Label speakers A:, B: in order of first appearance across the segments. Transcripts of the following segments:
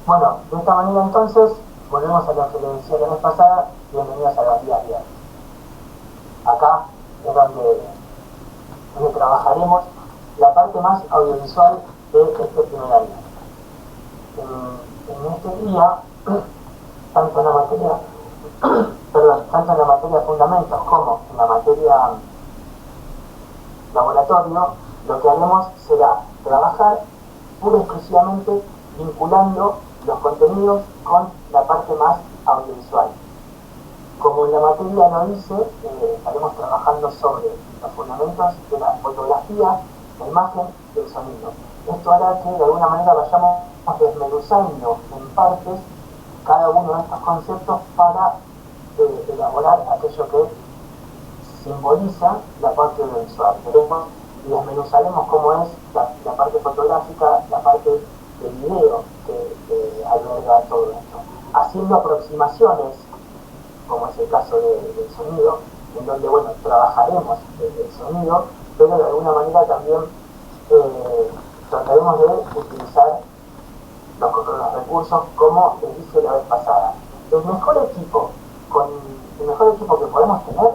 A: Bueno, de esta manera entonces, volvemos a lo que les decía la vez pasada, bienvenidos a los días viernes. Acá es donde trabajaremos la parte más audiovisual de este primer año. En este día, tanto en la materia, tanto en la materia de fundamentos como en la materia laboratorio, lo que haremos será trabajar pura y exclusivamente vinculando los contenidos con la parte más audiovisual. Como la materia lo dice, estaremos trabajando sobre los fundamentos de la fotografía, la imagen y el sonido. Esto hará que de alguna manera vayamos desmenuzando en partes cada uno de estos conceptos para elaborar aquello que simboliza la parte audiovisual. Veremos y desmenuzaremos cómo es la parte fotográfica, la parte del video que alberga todo esto, haciendo aproximaciones, como es el caso del sonido, en donde, bueno, trabajaremos el sonido, pero de alguna manera también trataremos de utilizar los recursos como les dije la vez pasada. El mejor equipo, que podemos tener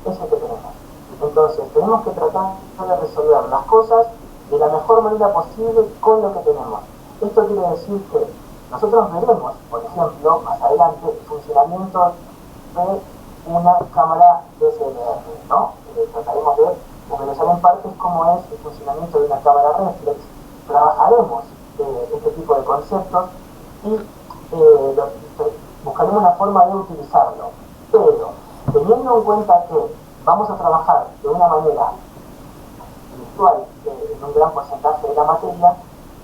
A: es el que tenemos. Entonces tenemos que tratar de resolver las cosas de la mejor manera posible con lo que tenemos. Esto quiere decir que nosotros veremos, por ejemplo, más adelante, el funcionamiento de una cámara DSLR, ¿no? Trataremos de desmenuzar en partes cómo es el funcionamiento de una cámara reflex. Trabajaremos este tipo de conceptos y buscaremos una forma de utilizarlo. Pero teniendo en cuenta que vamos a trabajar de una manera virtual en un gran porcentaje de la materia,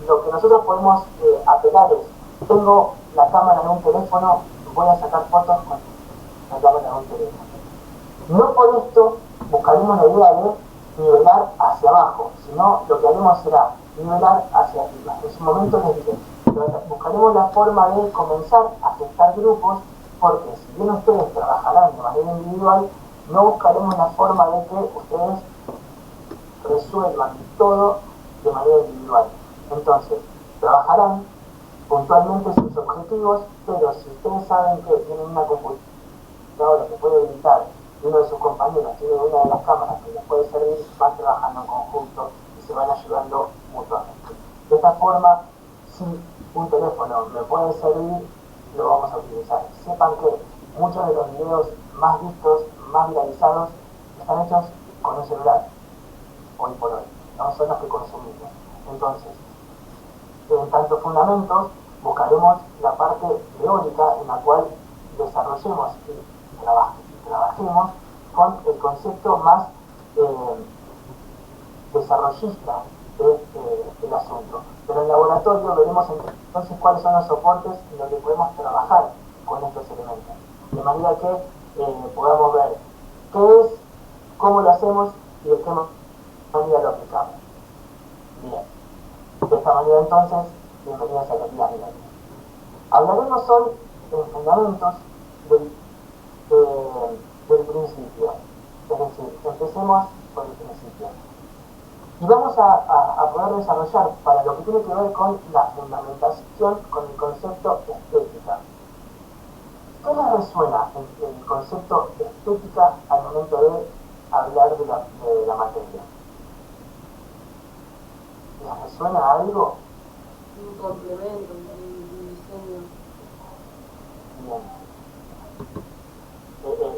A: lo que nosotros podemos apelar es: tengo la cámara de un teléfono, voy a sacar fotos con la cámara de un teléfono. No por esto buscaremos la idea de nivelar hacia abajo, sino lo que haremos será nivelar hacia arriba. En su momento les diré, buscaremos la forma de comenzar a gestar grupos, porque si bien ustedes trabajarán de manera individual, no buscaremos la forma de que ustedes resuelvan todo de manera individual. Entonces, trabajarán puntualmente sus objetivos, pero si ustedes saben que tienen una computadora que puede editar y uno de sus compañeros tiene una de las cámaras que les puede servir, van trabajando en conjunto y se van ayudando mutuamente. De esta forma, si un teléfono me puede servir, lo vamos a utilizar. Sepan que muchos de los videos más vistos, más viralizados, están hechos con un celular, hoy por hoy, no son los que consumimos. Entonces, en tanto fundamentos, buscaremos la parte teórica en la cual desarrollemos y trabajemos con el concepto más desarrollista del asunto. Pero en laboratorio veremos entonces cuáles son los soportes en los que podemos trabajar con estos elementos. De manera que podamos ver qué es, cómo lo hacemos y de qué manera lo aplicamos. Bien. De esta manera entonces, bienvenidos a los días viernes. Hablaremos hoy en fundamentos del principio. Es decir, empecemos por el principio. Y vamos a poder desarrollar para lo que tiene que ver con la fundamentación, con el concepto estética. ¿Qué les resuena el concepto estética al momento de hablar de la materia? ¿Les resuena algo?
B: Un complemento, un diseño.
A: Bien.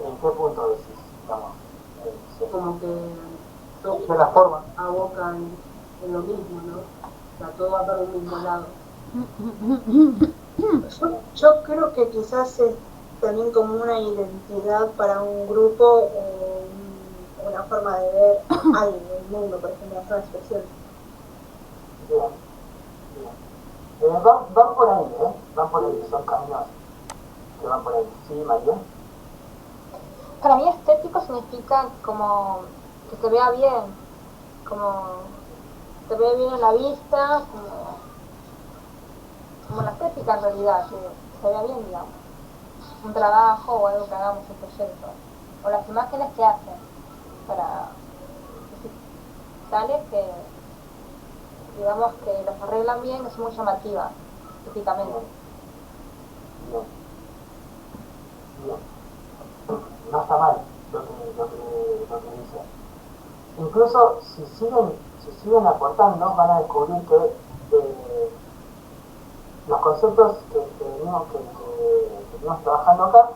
A: ¿En qué punto decís, digamos?
B: Como que todos
A: De la forma.
B: abocan en lo mismo, ¿no? O sea, todo va para el mismo lado.
C: Yo creo que quizás es también como una identidad para un grupo, una forma de ver algo, el mundo, por ejemplo, la expresión.
A: Bien, bien. Van por ahí, van por ahí, son caminos que van por ahí. ¿Sí, María?
D: Para mí estético significa como que se vea bien, como se ve bien en la vista, como la estética en realidad, que se vea bien, digamos. Un trabajo o algo que hagamos, un proyecto, o las imágenes que hacen para tales que digamos que las arreglan bien, que son muy llamativas estéticamente.
A: Bien, bien. No está mal lo que dice. Incluso si siguen aportando, van a descubrir que los conceptos que venimos trabajando acá,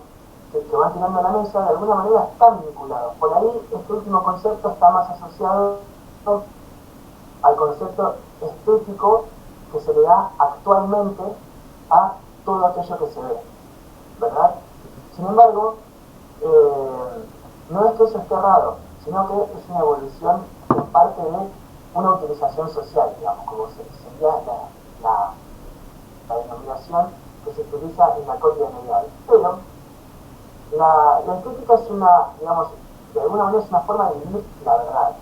A: que van tirando a la mesa, de alguna manera están vinculados. Por ahí este último concepto está más asociado al concepto estético que se le da actualmente a todo aquello que se ve, ¿verdad? Sin embargo, no es que eso esté errado, sino que es una evolución en parte de una utilización social, digamos, como sería la denominación que se utiliza en la copia medieval. Pero la estética es digamos, de alguna manera es una forma de vivir la verdad.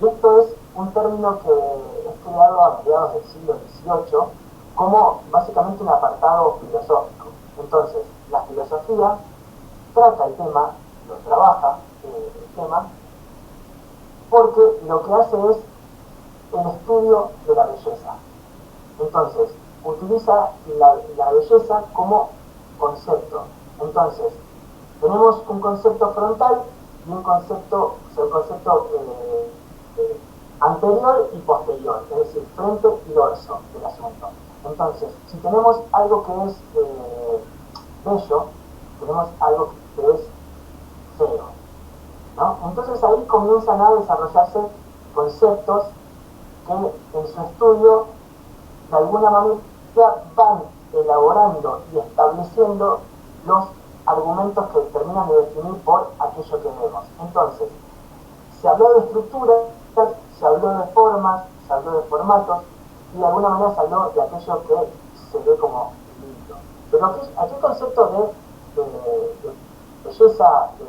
A: Y esto es un término que es creado a mediados del siglo XVIII como básicamente un apartado filosófico. Entonces, la filosofía trata el tema, lo trabaja el tema, porque lo que hace es el estudio de la belleza. Entonces, utiliza la belleza como concepto. Entonces, tenemos un concepto frontal y un concepto anterior y posterior, es decir, frente y dorso del asunto. Entonces, si tenemos algo que es bello, tenemos algo que es feo, ¿no? Entonces ahí comienzan a desarrollarse conceptos que en su estudio de alguna manera van elaborando y estableciendo los argumentos que terminan de definir por aquello que vemos. Entonces, se habló de estructuras, se habló de formas, se habló de formatos y de alguna manera se habló de aquello que se ve como lindo. Pero aquí el concepto de belleza, de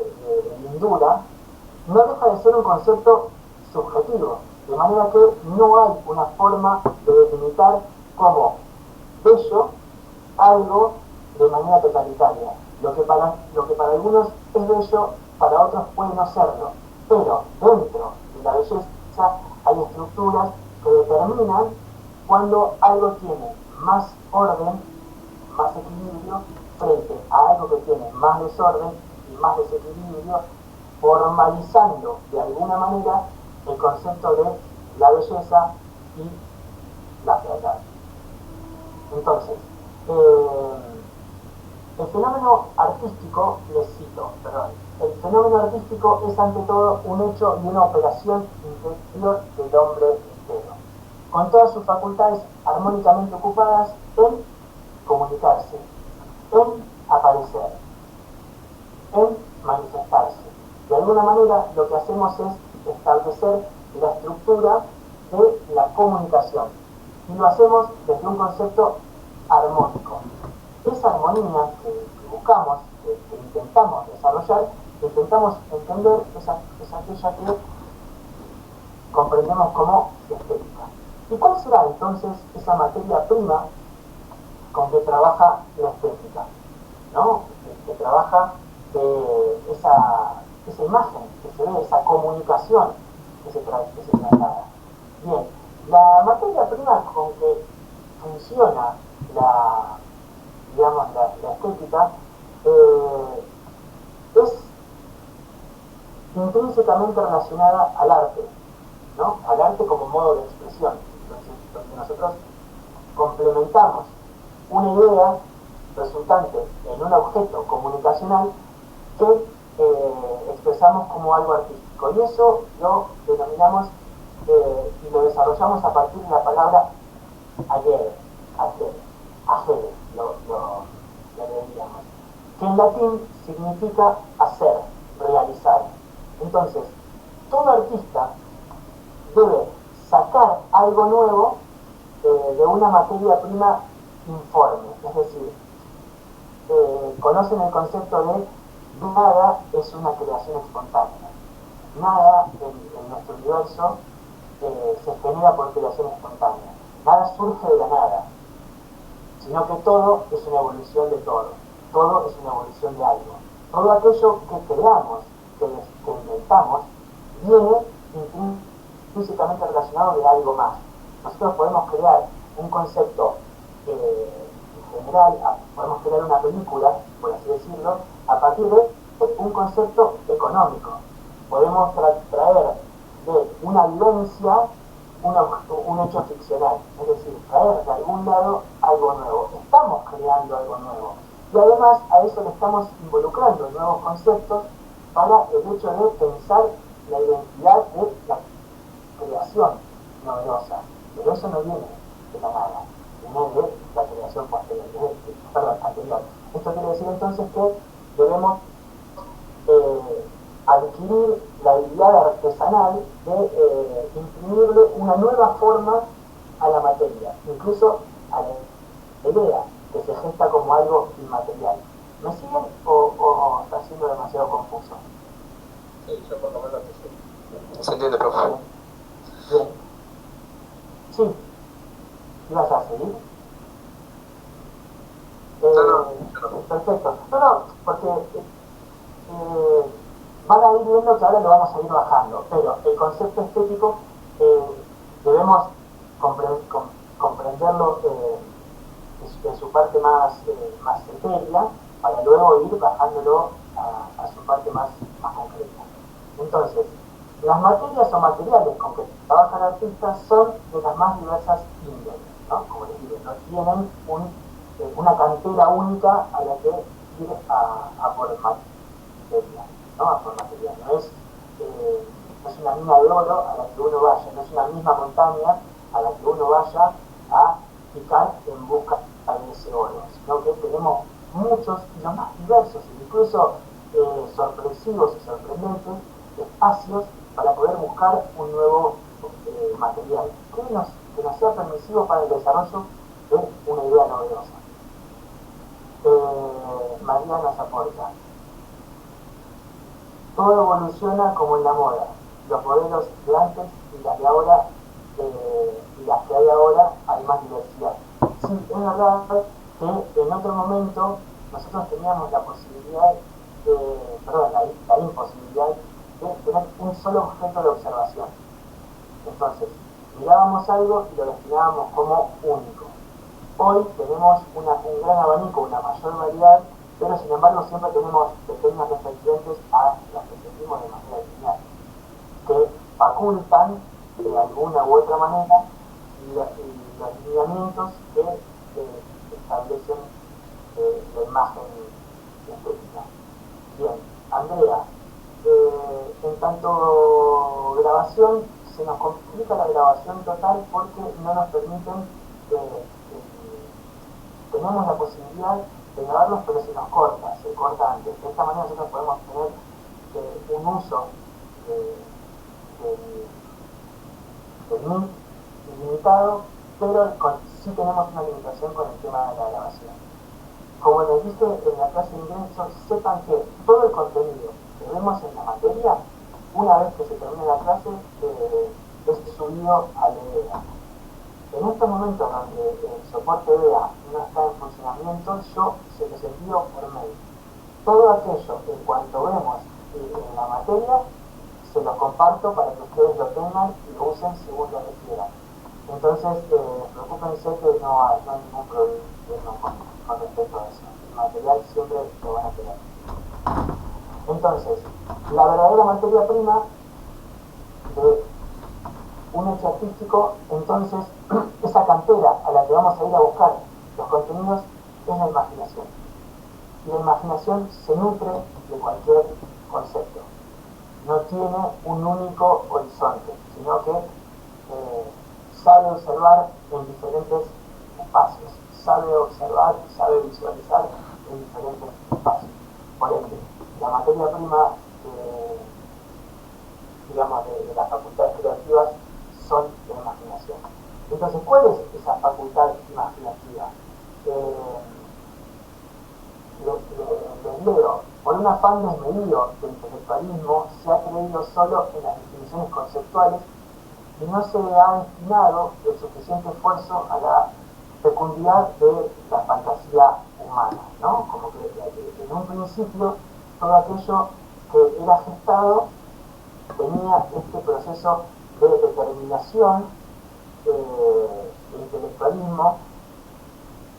A: lindura, no deja de ser un concepto subjetivo, de manera que no hay una forma de delimitar como bello algo de manera totalitaria. Lo que para algunos es bello, para otros puede no serlo, pero dentro de la belleza hay estructuras que determinan cuando algo tiene más orden, más equilibrio, frente a algo que tiene más desorden y más desequilibrio, formalizando de alguna manera el concepto de la belleza y la fealdad. Entonces, el fenómeno artístico, les cito, perdón, el fenómeno artístico es ante todo un hecho y una operación interior del hombre entero, con todas sus facultades armónicamente ocupadas en comunicarse, en aparecer, en manifestarse. De alguna manera lo que hacemos es establecer la estructura de la comunicación y lo hacemos desde un concepto armónico. Esa armonía que buscamos, que intentamos desarrollar, que intentamos entender, es aquella que comprendemos como estética. ¿Y cuál será entonces esa materia prima con que trabaja la estética? ¿No? Que trabaja esa imagen que se ve, esa comunicación que se traslada. Bien, la materia prima con que funciona la estética es intrínsecamente relacionada al arte, ¿no? Al arte como modo de expresión. Entonces, donde nosotros complementamos una idea resultante en un objeto comunicacional que expresamos como algo artístico. Y eso lo denominamos y lo desarrollamos a partir de la palabra agere, lo diríamos, que en latín significa hacer, realizar. Entonces, todo artista debe sacar algo nuevo de una materia prima informe, es decir, conocen el concepto de nada es una creación espontánea. Nada en nuestro universo se genera por creación espontánea. Nada surge de la nada, sino que todo es una evolución de todo. Todo es una evolución de algo. Todo aquello que creamos, que inventamos, viene intrínsecamente relacionado de algo más. Nosotros podemos crear un concepto general, podemos crear una película, por así decirlo, a partir de un concepto económico. Podemos traer de una vivencia un hecho ficcional, es decir, traer de algún lado algo nuevo. Estamos creando algo nuevo. Y además a eso le estamos involucrando nuevos conceptos para el hecho de pensar la identidad de la creación novedosa. Pero eso no viene de la nada, viene de la creación posterior, anterior. Esto quiere decir entonces que debemos adquirir la habilidad artesanal de imprimirle una nueva forma a la materia, incluso a la idea que se gesta como algo inmaterial. ¿Me siguen o está siendo demasiado confuso?
E: Sí, yo por lo menos te sigo.
F: Se entiende, profe.
A: Bien. Sí. ¿Ibas a seguir? Perfecto. No, porque van a ir viendo que ahora lo vamos a ir bajando, pero el concepto estético debemos comprenderlo en su parte más etérea, para luego ir bajándolo a su parte más concreta. Entonces, las materias o materiales con que trabajan artistas son de las más diversas índoles, ¿no? Como les digo, no tienen una cantera única a la que ir a por materia, ¿no? A por material. No es una mina de oro a la que uno vaya, no es una misma montaña a la que uno vaya a picar en busca de ese oro, sino que tenemos muchos y los más diversos, incluso sorpresivos y sorprendentes espacios para poder buscar un nuevo material que nos sea permisivo para el desarrollo de una idea novedosa. María nos aporta: todo evoluciona como en la moda, los modelos de antes y las de ahora, y las que hay ahora hay más diversidad. Sí, es verdad que en otro momento nosotros teníamos la posibilidad, la imposibilidad de tener un solo objeto de observación. Entonces, mirábamos algo y lo destinábamos como único. Hoy tenemos un gran abanico, una mayor variedad, pero sin embargo siempre tenemos pequeñas referentes a las que sentimos de manera lineal, que facultan de alguna u otra manera los lineamientos que establecen la imagen estética. Bien, Andrea, en tanto grabación, se nos complica la grabación total porque no nos permiten, tenemos la posibilidad de grabarlos, pero se nos corta antes. De esta manera nosotros podemos tener un uso del MIT ilimitado, pero sí tenemos una limitación con el tema de la grabación. Como les dije en la clase de ingreso, sepan que todo el contenido que vemos en la materia, una vez que se termine la clase, es subido al EDA. En estos momentos donde el soporte EDA no está en funcionamiento, yo se los envío por mail. Todo aquello, en cuanto vemos en la materia, se los comparto para que ustedes lo tengan y lo usen según lo requieran. Entonces, preocúpense que no hay ningún problema con respecto a eso. El material siempre lo van a tener. Entonces, la verdadera materia prima de un hecho artístico, entonces, esa cantera a la que vamos a ir a buscar los contenidos es la imaginación. Y la imaginación se nutre de cualquier concepto. No tiene un único horizonte, sino que sabe observar en diferentes espacios, sabe observar y sabe visualizar en diferentes espacios. Por ende, la materia prima de las facultades creativas son la imaginación. Entonces, ¿cuál es esa facultad imaginativa? Les leo: por un afán desmedido del intelectualismo se ha creído solo en las definiciones conceptuales y no se ha destinado el suficiente esfuerzo a la fecundidad de la fantasía humana, ¿no? Como que en un principio todo aquello que era gestado tenía este proceso de determinación del intelectualismo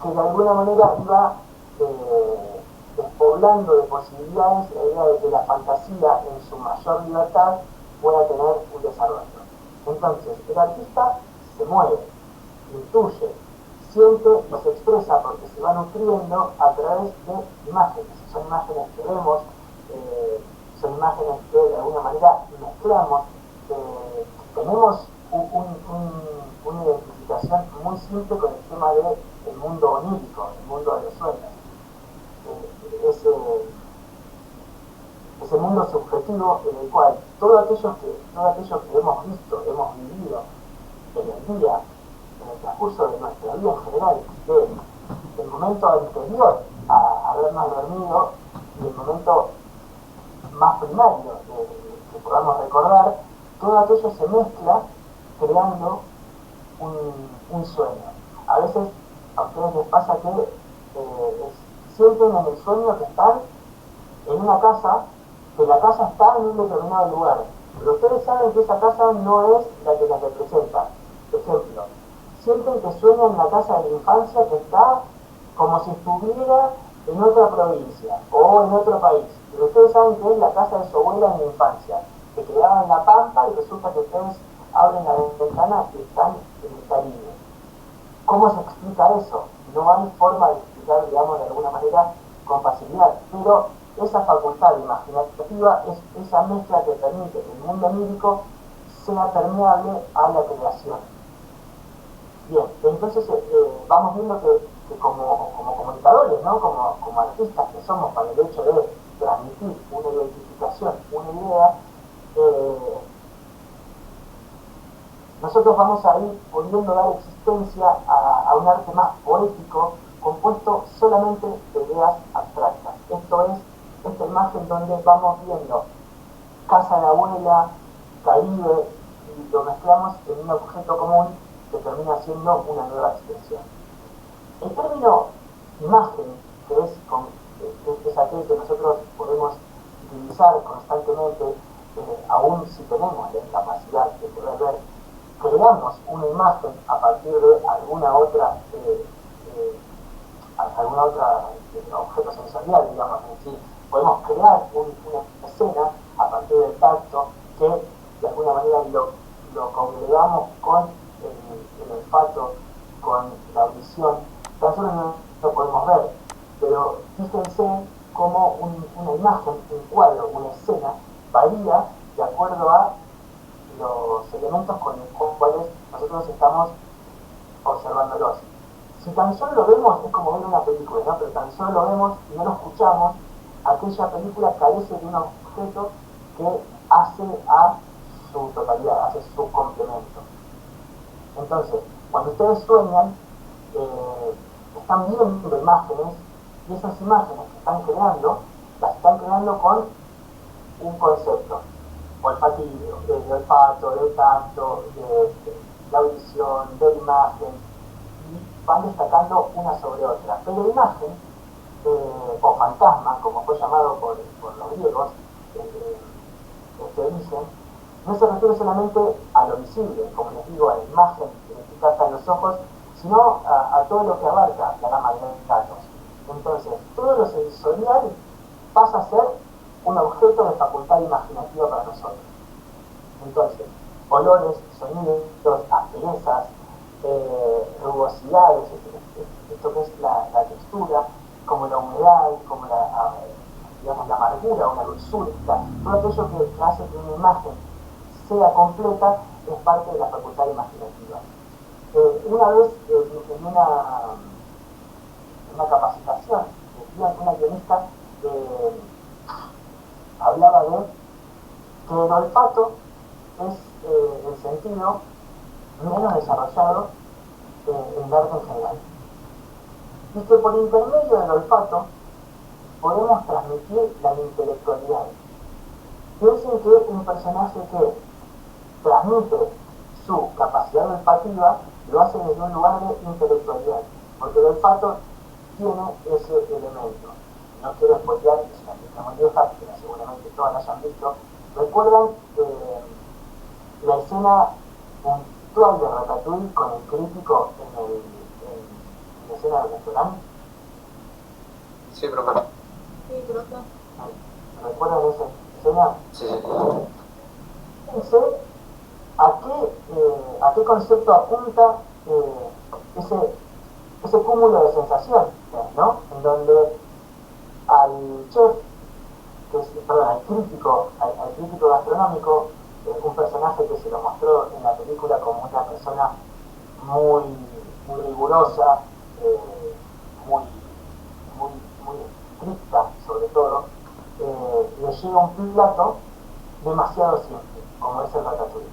A: que de alguna manera iba despoblando de posibilidades la idea de que la fantasía en su mayor libertad pueda tener un desarrollo. Entonces, el artista se mueve, intuye, siente y se expresa porque se va nutriendo a través de imágenes. Son imágenes que vemos, son imágenes que de alguna manera mezclamos. Tenemos una identificación muy simple con el tema del mundo onírico, el mundo de los sueños. Ese mundo subjetivo en el cual todo aquello que hemos visto, hemos vivido en el día, en el transcurso de nuestra vida en general, del momento anterior a habernos dormido y el momento más primario que podamos recordar, todo aquello se mezcla creando un sueño. A veces a ustedes les pasa que sienten en el sueño que están en una casa, que la casa está en un determinado lugar, pero ustedes saben que esa casa no es la que las representa. Por ejemplo, sienten que sueñan la casa de la infancia que está como si estuviera en otra provincia o en otro país, pero ustedes saben que es la casa de su abuela en la infancia, que quedaba en la Pampa y resulta que ustedes abren la ventana y están en el Caribe. ¿Cómo se explica eso? No hay forma de explicar, digamos, de alguna manera con facilidad, pero esa facultad imaginativa es esa mezcla que permite que el mundo lírico sea permeable a la creación. Bien, entonces vamos viendo que como comunicadores, ¿no? como artistas que somos para el hecho de transmitir una identificación, una idea, nosotros vamos a ir pudiendo dar existencia a un arte más poético, compuesto solamente de ideas abstractas. Esto es esta imagen donde vamos viendo casa de abuela, Caribe, y lo mezclamos en un objeto común que termina siendo una nueva expresión. El término imagen, que es aquel que nosotros podemos utilizar constantemente, aún si tenemos la capacidad de poder ver, creamos una imagen a partir de alguna otra objeto sensorial, digamos, es decir, podemos crear una escena a partir del tacto que de alguna manera lo congregamos con el olfato, con la audición. Nosotros no lo podemos ver, pero fíjense cómo una imagen, un cuadro, una escena varía de acuerdo a los elementos con los cuales nosotros estamos observándolos. Si tan solo lo vemos, es como ver una película, ¿no? Pero tan solo lo vemos y no lo escuchamos, aquella película carece de un objeto que hace a su totalidad, hace su complemento. Entonces, cuando ustedes sueñan, están viendo imágenes, y esas imágenes que están creando, las están creando con un concepto olfativo, de olfato, de tacto, de audición, de imagen, y van destacando una sobre otra. Pero la imagen, o fantasma, como fue llamado por los griegos, este origen, no se refiere solamente a lo visible, como les digo, a la imagen que captan los ojos, sino a todo lo que abarca la gama de datos. Entonces, todo lo sensorial pasa a ser un objeto de facultad imaginativa para nosotros. Entonces, olores, sonidos, asperezas, rugosidades, esto que es la textura, como la humedad, como la amargura o la dulzura, todo aquello que hace que una imagen sea completa es parte de la facultad imaginativa. Una vez en una capacitación, una guionista hablaba de que el olfato es el sentido menos desarrollado en el arte en general. Y que por intermedio del olfato podemos transmitir la intelectualidad. Piensen que un personaje que transmite su capacidad olfativa lo hace desde un lugar de intelectualidad, porque el olfato tiene ese elemento. No quiero spoilear, es una película muy vieja, pero seguramente todas la hayan visto. ¿Recuerdan la escena puntual de Ratatouille con el crítico en escena del restaurante?
E: Sí, profe.
B: Sí, profe.
A: ¿Recuerdan esa escena?
E: Sí, sí.
A: Fíjense a qué concepto apunta ese cúmulo de sensaciones, ¿no? En donde al chef, perdón, al crítico gastronómico, un personaje que se lo mostró en la película como una persona muy, muy rigurosa, muy, muy estricta sobre todo, le llega un plato demasiado simple, como es el ratatouille.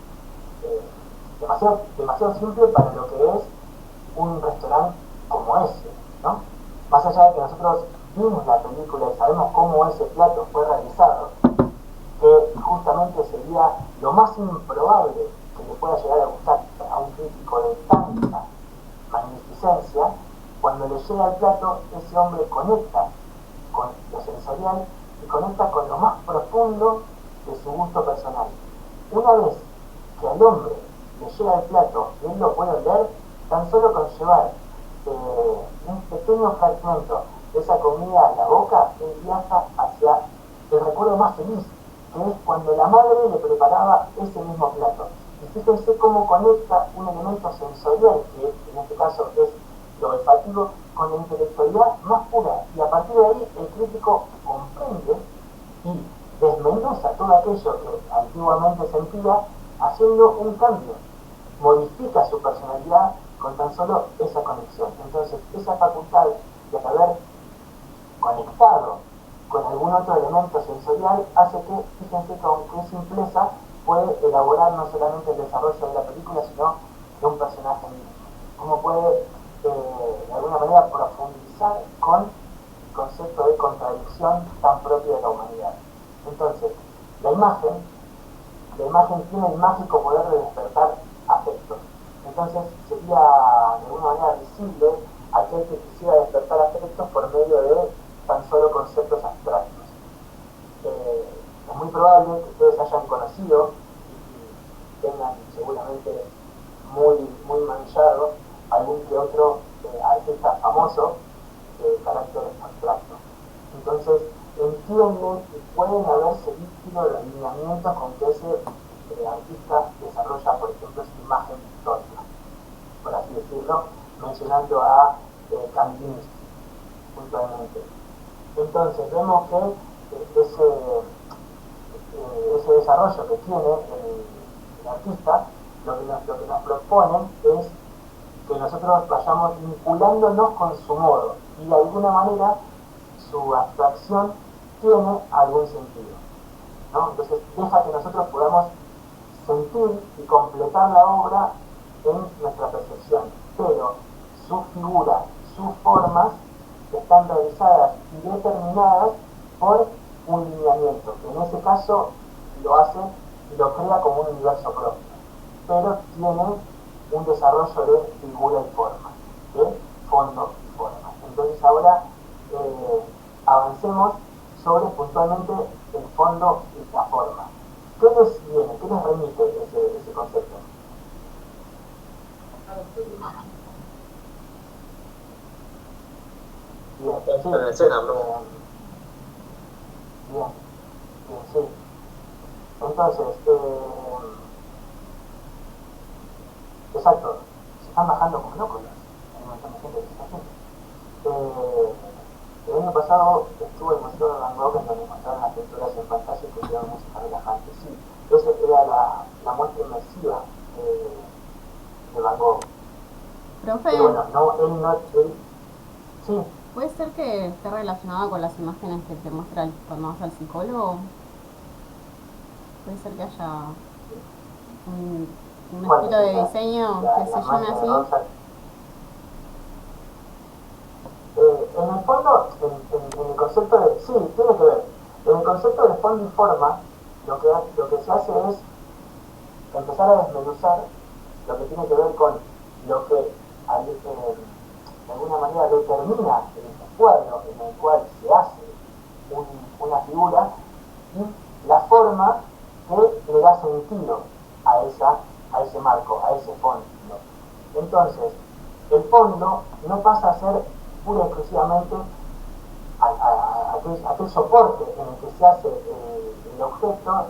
A: Demasiado simple para lo que es un restaurante como ese, ¿no? Más allá de que nosotros vimos la película y sabemos cómo ese plato fue realizado, que justamente sería lo más improbable que le pueda llegar a gustar a un crítico de tanta magnificencia, cuando le llega el plato, ese hombre conecta con lo sensorial y conecta con lo más profundo de su gusto personal. Una vez que al hombre le llega el plato y él lo puede oler, tan solo con llevar un pequeño fragmento de esa comida a la boca, él viaja hacia el recuerdo más feliz, que es cuando la madre le preparaba ese mismo plato. Y fíjense cómo conecta un elemento sensorial, que en este caso es lo olfativo, con la intelectualidad más pura. Y a partir de ahí el crítico comprende y desmenuza todo aquello que antiguamente sentía, haciendo un cambio. Modifica su personalidad con tan solo esa conexión. Entonces, esa facultad de haber conectado con algún otro elemento sensorial hace que, fíjense con qué simpleza puede elaborar no solamente el desarrollo de la película, sino de un personaje mismo. Cómo puede, de alguna manera, profundizar con el concepto de contradicción tan propio de la humanidad. Entonces, la imagen tiene el mágico poder de despertar afectos. Entonces, sería de alguna manera visible aquel que quisiera despertar afectos por medio de tan solo conceptos abstractos. Es muy probable que ustedes hayan conocido y tengan seguramente muy manchado algún que otro artista famoso de carácter abstracto. Entonces, entienden y pueden haber seguido los lineamientos con que ese artista desarrolla, por ejemplo, su imagen histórica, por así decirlo, mencionando a Kandinsky puntualmente. Entonces, vemos que ese desarrollo que tiene el artista, lo que nos propone es que nosotros vayamos vinculándonos con su modo y de alguna manera su abstracción tiene algún sentido, ¿no? Entonces deja que nosotros podamos sentir y completar la obra en nuestra percepción, pero su figura, sus formas están realizadas y determinadas por un lineamiento, que en ese caso lo hace y lo crea como un universo propio, pero tiene un desarrollo de figura y forma, de fondo y forma. Entonces ahora avancemos sobre puntualmente el fondo y la forma. ¿Qué les viene? ¿Qué les remite ese concepto? Bien, sí.
E: En la escena, bro.
A: Bien, sí. Entonces, exacto, se están bajando como locos. Hay un montón de gente que se está haciendo. El año pasado estuve en el Museo de Van Gogh, en donde mostraron las pinturas en pantalla y pusieron música relajante. Sí, esa era la muestra inmersiva de Van Gogh.
F: Profe,
A: Pero bueno, él, sí.
F: ¿puede ser que esté relacionada con las imágenes que te muestra cuando vas al psicólogo? Puede ser que haya un estilo de diseño que se llame así.
A: En el fondo, en el concepto de... Sí, tiene que ver. En el concepto de fondo y forma, lo que se hace es empezar a desmenuzar lo que tiene que ver con lo que de alguna manera determina el cuadro en el cual se hace una figura y la forma que le da sentido a ese marco, a ese fondo. Entonces, el fondo no pasa a ser pura y exclusivamente aquel soporte en el que se hace el objeto,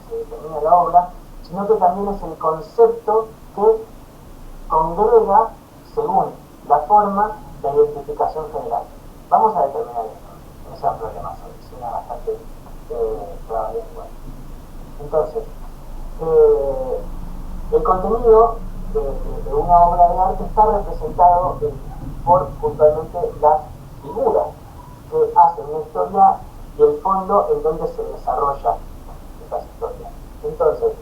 A: se determina la obra, sino que también es el concepto que congrega según la forma de identificación general. Vamos a determinar esto, no sea un problema, suena bastante probable igual. Entonces, el contenido de una obra de arte está representado por puntualmente las figuras que hacen una historia y el fondo en donde se desarrolla estas historias. Entonces,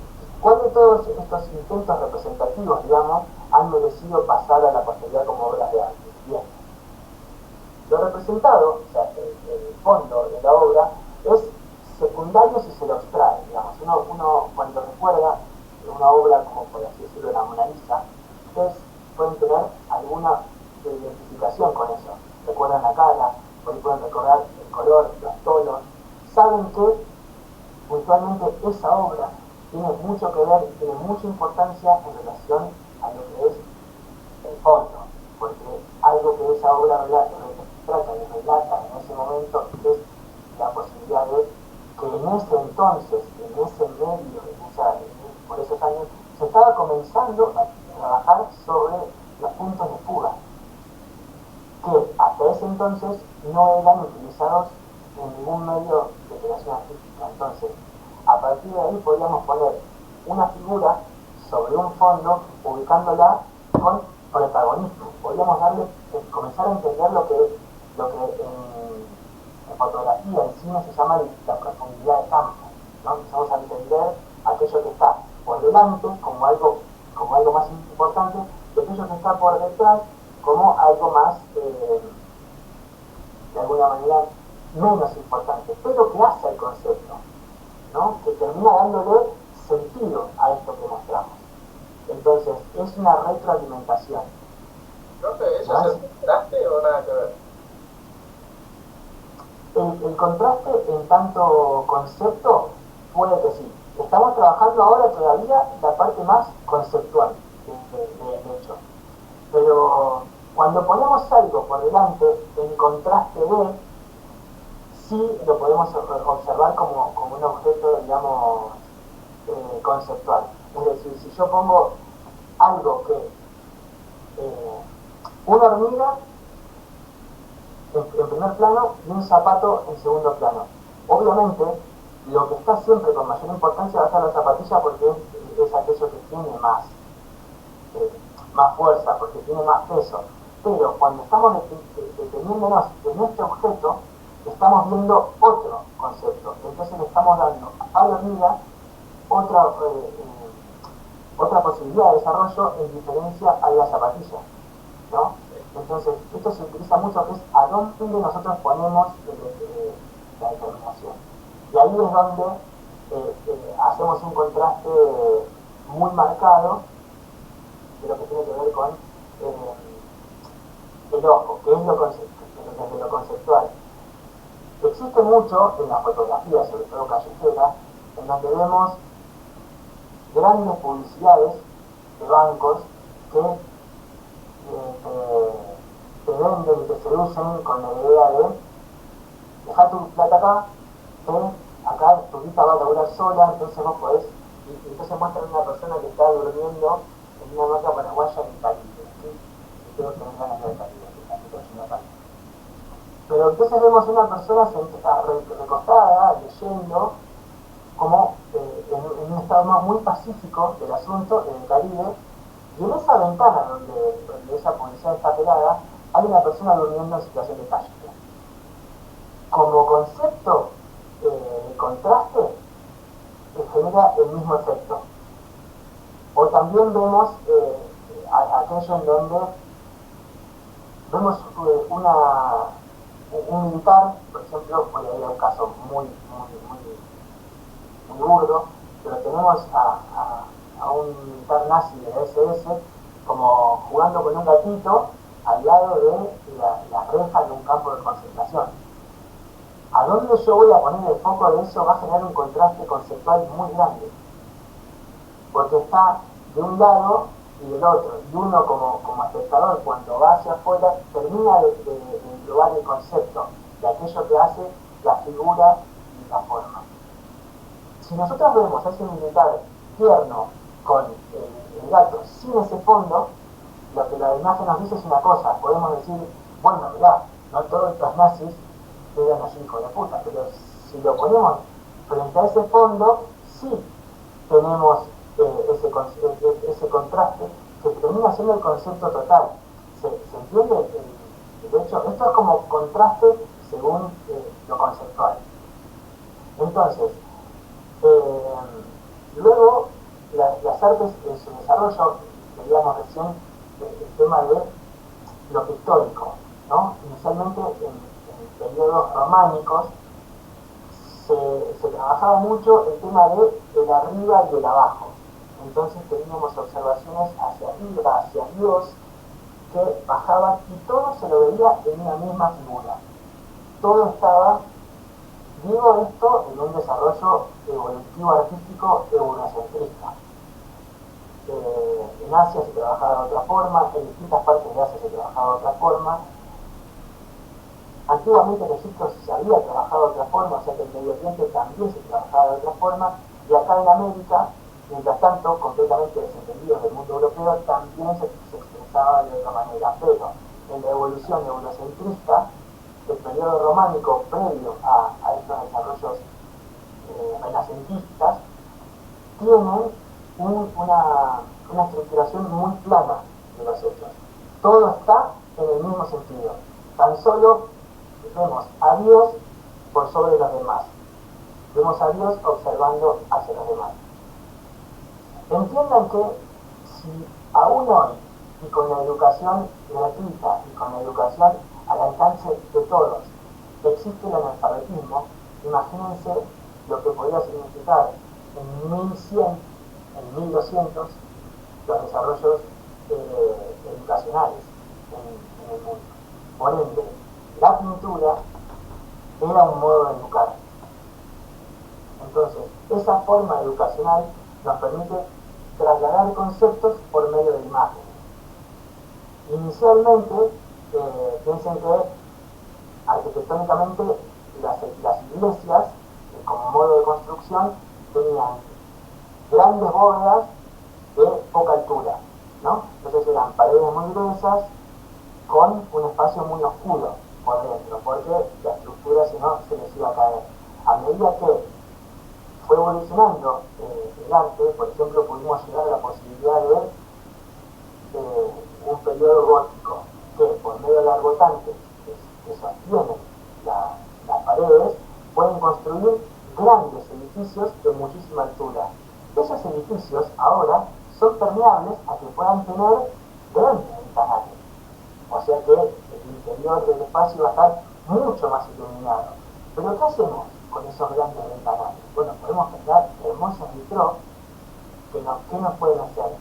A: ¿cuál de todos estos intentos representativos, digamos, han merecido pasar a la posteridad como obras de arte? Bien. Lo representado, o sea, el fondo de la obra, es secundario si se lo extrae, digamos. Uno cuando recuerda una obra como, por así decirlo, la Mona Lisa, ustedes pueden tener alguna identificación con eso. Recuerdan la cara, pueden recordar el color, los tonos. Saben que puntualmente esa obra tiene mucho que ver, tiene mucha importancia en relación a lo que es el fondo, porque algo que esa obra trata y relata en ese momento es la posibilidad de que en ese entonces, en ese medio, por esos años, se estaba comenzando a trabajar sobre los puntos de fuga, que hasta ese entonces no eran utilizados en ningún medio de creación artística. Entonces, a partir de ahí podríamos poner una figura sobre un fondo, ubicándola con protagonismo. Podríamos comenzar a entender lo que en fotografía, en cine, se llama la profundidad de campo, ¿no? Empezamos a entender aquello que está por delante como algo más importante y aquello que está por detrás como algo más, de alguna manera, menos importante, pero que hace el concepto, ¿no? Que termina dándole sentido a esto que mostramos. Entonces, es una retroalimentación.
E: Profe, ¿eso es el contraste o nada que ver?
A: El contraste en tanto concepto puede que sí. Estamos trabajando ahora todavía la parte más conceptual de hecho. Pero cuando ponemos algo por delante, en contraste de, sí lo podemos observar como un objeto, digamos, conceptual. Es decir, si yo pongo algo que una hormiga en primer plano y un zapato en segundo plano, obviamente lo que está siempre con mayor importancia va a ser la zapatilla, porque es aquello que tiene más fuerza, porque tiene más peso. Pero cuando estamos deteniéndonos en este objeto, estamos viendo otro concepto. Entonces le estamos dando a la hormiga otra posibilidad de desarrollo en diferencia a la zapatilla, ¿no? Entonces, esto se utiliza mucho, que es a dónde nosotros ponemos la determinación. Y ahí es donde hacemos un contraste muy marcado de lo que tiene que ver con el ojo, que es desde lo conceptual. Existe mucho en la fotografía, sobre todo callejera, en donde vemos grandes publicidades de bancos que te venden y te seducen con la idea de dejar tu plata acá, acá tu vida va a laburar sola, entonces vos podés, y entonces muestran a una persona que está durmiendo en una marca paraguaya en Caribe, ¿sí? Y todos tienen ganas de Caribe, pero entonces vemos una persona recostada, leyendo, como en un estado muy pacífico del asunto, en el Caribe, y en esa ventana donde esa publicidad está pegada, hay una persona durmiendo en situación de calle. Como concepto de contraste, genera el mismo efecto. O también vemos aquello en donde vemos un militar, por ejemplo, voy a ir a un caso muy burdo, pero tenemos a un militar nazi de la SS como jugando con un gatito al lado de la reja de un campo de concentración. ¿A dónde yo voy a poner el foco de eso? Va a generar un contraste conceptual muy grande, porque está de un lado y del otro, y uno como espectador, cuando va hacia afuera, termina de englobar el concepto de aquello que hace la figura y la forma. Si nosotros vemos a ese militar tierno con el gato sin ese fondo, lo que la imagen nos dice es una cosa. Podemos decir, bueno, mirá, no todos los nazis eran así hijos de puta, pero si lo ponemos frente a ese fondo, sí tenemos ese contraste que termina siendo el concepto total. ¿Se entiende? De hecho, esto es como contraste según lo conceptual. Entonces, luego las artes en su desarrollo, veíamos recién el tema de lo pictórico, ¿no? Inicialmente en periodos románicos se trabajaba mucho el tema de el arriba y el abajo. Entonces teníamos observaciones hacia arriba, hacia Dios, que bajaban y todo se lo veía en una misma figura. Todo estaba, digo esto, en un desarrollo evolutivo artístico eurocentrista. En Asia se trabajaba de otra forma, en distintas partes de Asia se trabajaba de otra forma. Antiguamente en Egipto se había trabajado de otra forma, o sea que en Medio Oriente también se trabajaba de otra forma, y acá en América, mientras tanto, completamente desentendidos del mundo europeo, también se expresaba de otra manera. Pero en la evolución eurocentrista, el periodo románico previo a estos desarrollos renacentistas, tienen una estructuración muy plana de los hechos. Todo está en el mismo sentido. Tan solo vemos a Dios por sobre los demás. Vemos a Dios observando hacia los demás. Entiendan que si aún hoy, y con la educación gratuita y con la educación al alcance de todos, existe el analfabetismo, imagínense lo que podría significar en 1100, en 1200, los desarrollos educacionales en el mundo. Por ende, la pintura era un modo de educar. Entonces, esa forma educacional nos permite trasladar conceptos por medio de imágenes. Inicialmente, piensen que arquitectónicamente las iglesias, como modo de construcción, tenían grandes bóvedas de poca altura, ¿no? Entonces eran paredes muy gruesas con un espacio muy oscuro por dentro, porque la estructura si no se les iba a caer. A medida que fue evolucionando el arte, por ejemplo, pudimos llegar a la posibilidad de ver un periodo gótico que por medio de largotantes que sostienen las paredes pueden construir grandes edificios de muchísima altura. Esos edificios ahora son permeables a que puedan tener grandes ventanales, o sea que el interior del espacio va a estar mucho más iluminado. Pero ¿qué hacemos con esos grandes ventanales? Bueno, podemos crear hermosos vitrós que nos pueden hacer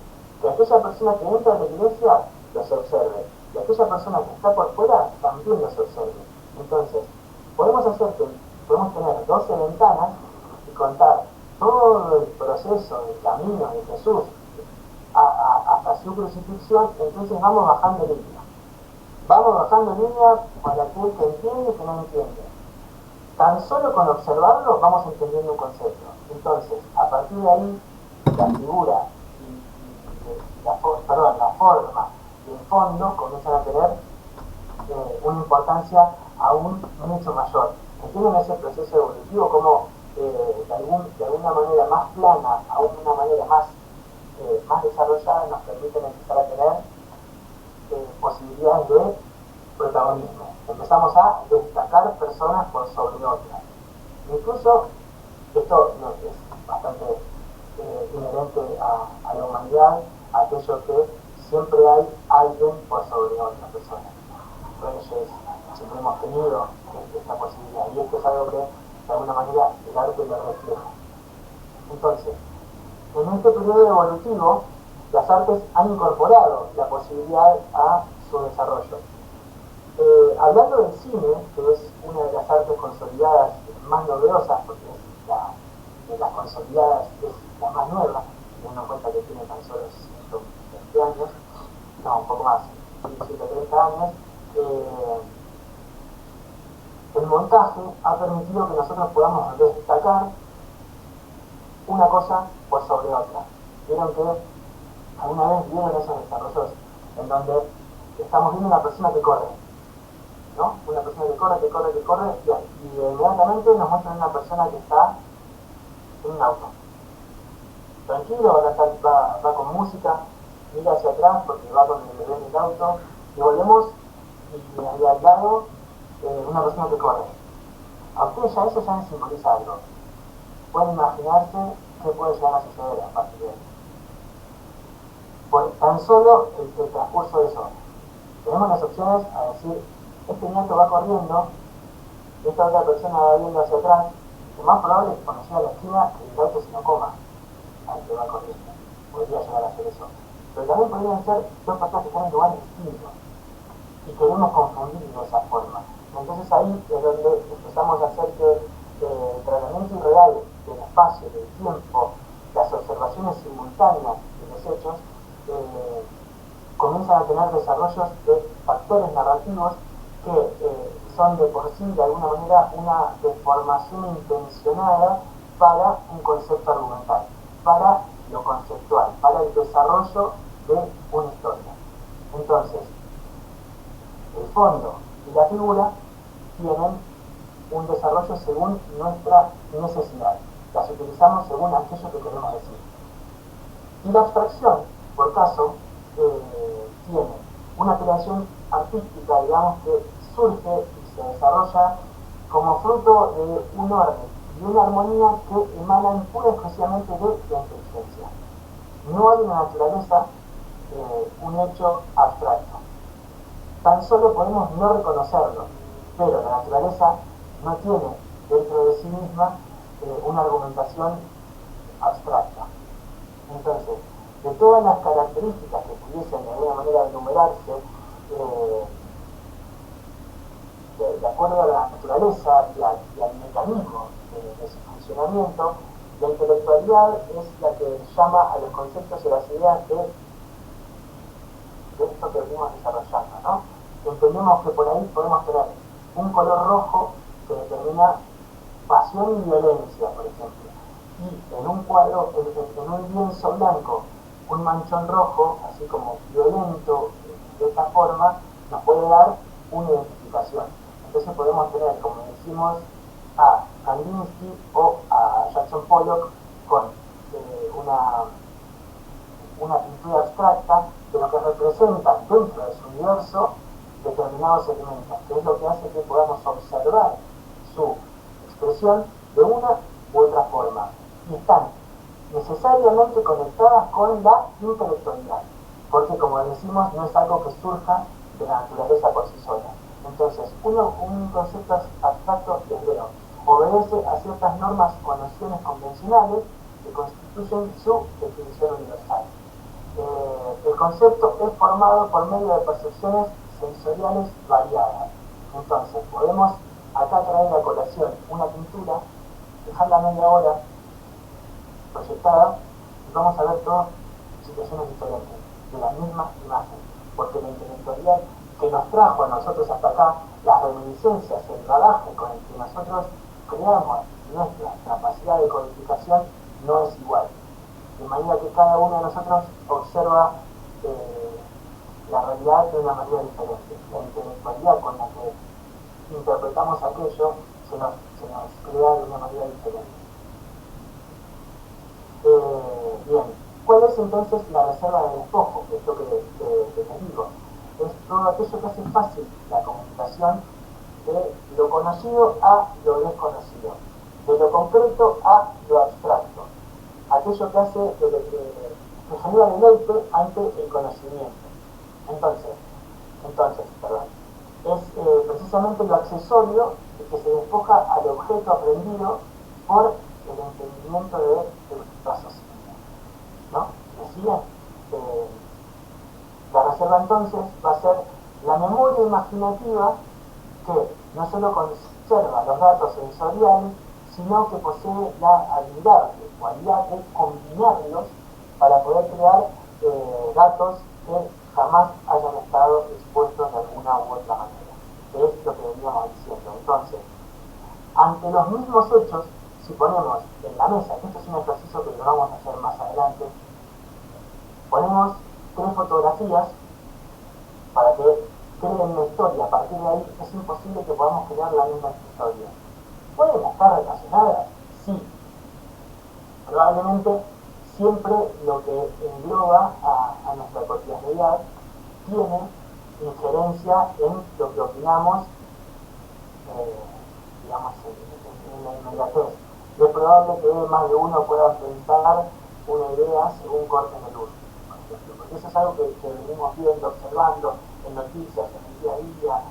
A: que aquella persona que entra a la iglesia los observe, y aquella persona que está por fuera también los observe. Entonces, podemos tener 12 ventanas y contar todo el proceso del camino de Jesús hasta su crucifixión. Entonces vamos bajando línea. Vamos bajando línea para aquel que entiende y que no entiende. Tan solo con observarlo vamos entendiendo un concepto. Entonces, a partir de ahí, la figura la forma y el fondo comienzan a tener una importancia aún mucho mayor. ¿Entienden ese proceso evolutivo como de alguna manera más plana, aún de una manera más desarrollada, nos permiten empezar a tener posibilidades de protagonismo? Empezamos a destacar personas por sobre otras. Incluso esto es bastante inherente a la humanidad, aquello que siempre hay alguien por sobre otra persona. Reyes, siempre hemos tenido esta posibilidad, y esto es algo que de alguna manera el arte lo refleja. Entonces, en este periodo evolutivo, las artes han incorporado la posibilidad a su desarrollo. Hablando del cine, que es una de las artes consolidadas más novedosas, porque de las consolidadas es la más nueva, teniendo en cuenta que tiene tan solo 20 años, no, un poco más, 17, 30 años, el montaje ha permitido que nosotros podamos destacar una cosa por sobre otra. Vieron que alguna vez vieron esos desarrollos en donde estamos viendo una persona que corre, ¿no? Una persona que corre, y inmediatamente nos muestran una persona que está en un auto. Tranquilo, va con música, mira hacia atrás porque va con el bebé del auto, y volvemos y al lado una persona que corre. A ustedes ya eso ya les simboliza algo. Pueden imaginarse qué puede llegar a suceder a partir de eso. Por tan solo el transcurso de eso. Tenemos las opciones a decir, este nieto va corriendo, esta otra persona va viendo hacia atrás, lo más probable es que cuando llegue a la esquina el auto se lo coma al que va corriendo. Podría llegar a hacer eso. Pero también podrían ser dos personas que están en lugares distintos y queremos confundir de esa forma. Entonces ahí es donde empezamos a hacer que el tratamiento irreal del espacio, del tiempo, las observaciones simultáneas de los hechos, comienzan a tener desarrollos de factores narrativos que son de por sí, de alguna manera, una deformación intencionada para un concepto argumental, para lo conceptual, para el desarrollo de una historia. Entonces, el fondo y la figura tienen un desarrollo según nuestra necesidad. Las utilizamos según aquello que queremos decir. Y la abstracción, por caso, tiene una creación artística, digamos, que surge y se desarrolla como fruto de un orden y una armonía que emanan pura y exclusivamente de la inteligencia. No hay en la naturaleza un hecho abstracto. Tan solo podemos no reconocerlo, pero la naturaleza no tiene dentro de sí misma una argumentación abstracta. Entonces, de todas las características que pudiesen de alguna manera enumerarse de acuerdo a la naturaleza y al mecanismo de su funcionamiento, la intelectualidad es la que llama a los conceptos y a las ideas de esto que venimos desarrollando, ¿no? Entendemos que por ahí podemos tener un color rojo que determina pasión y violencia, por ejemplo, y en un cuadro, en un lienzo blanco, un manchón rojo, así como violento, de esta forma, nos puede dar una identificación. Entonces podemos tener, como decimos, a Kandinsky o a Jackson Pollock con una pintura abstracta, pero que representa dentro de su universo determinados elementos, que es lo que hace que podamos observar su expresión de una u otra forma. Y están necesariamente conectadas con la intelectualidad, porque como decimos, no es algo que surja de la naturaleza por sí sola. Entonces, un concepto abstracto, les leo, obedece a ciertas normas o nociones convencionales que constituyen su definición universal. El concepto es formado por medio de percepciones sensoriales variadas. Entonces, podemos acá traer a colación una pintura, dejarla media hora proyectada y vamos a ver todas situaciones diferentes de la misma imagen, porque la intelectualidad que nos trajo a nosotros hasta acá, las reminiscencias, el bagaje con el que nosotros creamos nuestra capacidad de codificación no es igual, de manera que cada uno de nosotros observa la realidad de una manera diferente. La intelectualidad con la que interpretamos aquello se nos crea de una manera diferente. Bien, ¿cuál es entonces la reserva del despojo? Esto que les digo, es todo aquello que hace fácil la comunicación de lo conocido a lo desconocido, de lo concreto a lo abstracto, aquello que hace que genera deleite ante el conocimiento. Entonces, es precisamente lo accesorio que se despoja al objeto aprendido por el entendimiento de raciocinio, ¿no? Decía, la reserva entonces va a ser la memoria imaginativa que no solo conserva los datos sensoriales, sino que posee la habilidad, la cualidad de combinarlos para poder crear datos que jamás hayan estado expuestos de alguna u otra manera, que es lo que veníamos diciendo. Entonces, ante los mismos hechos, si ponemos en la mesa, que esto es un ejercicio que lo vamos a hacer más adelante, ponemos 3 fotografías para que creen una historia. A partir de ahí es imposible que podamos crear la misma historia. ¿Pueden estar relacionadas? Sí. Probablemente siempre lo que engloba a nuestra cotidianidad tiene injerencia en lo que opinamos, digamos, en la inmediatez. Es probable que más de uno pueda pensar una idea según corte de luz, por ejemplo, porque eso es algo que venimos viendo, observando en noticias, en el día a día,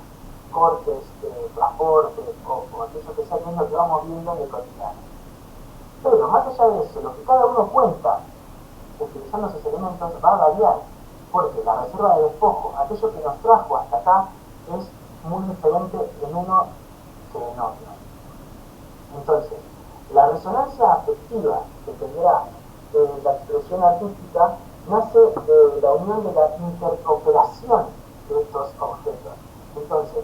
A: cortes de transporte o aquello que sea, que es lo que vamos viendo en el cotidiano. Pero más allá de eso, lo que cada uno cuenta utilizando esos elementos va a variar, porque la reserva de despojo, aquello que nos trajo hasta acá, es muy diferente en uno que en otro. Entonces, la resonancia afectiva que tendrá la expresión artística nace de la unión de la interoperación de estos objetos. Entonces,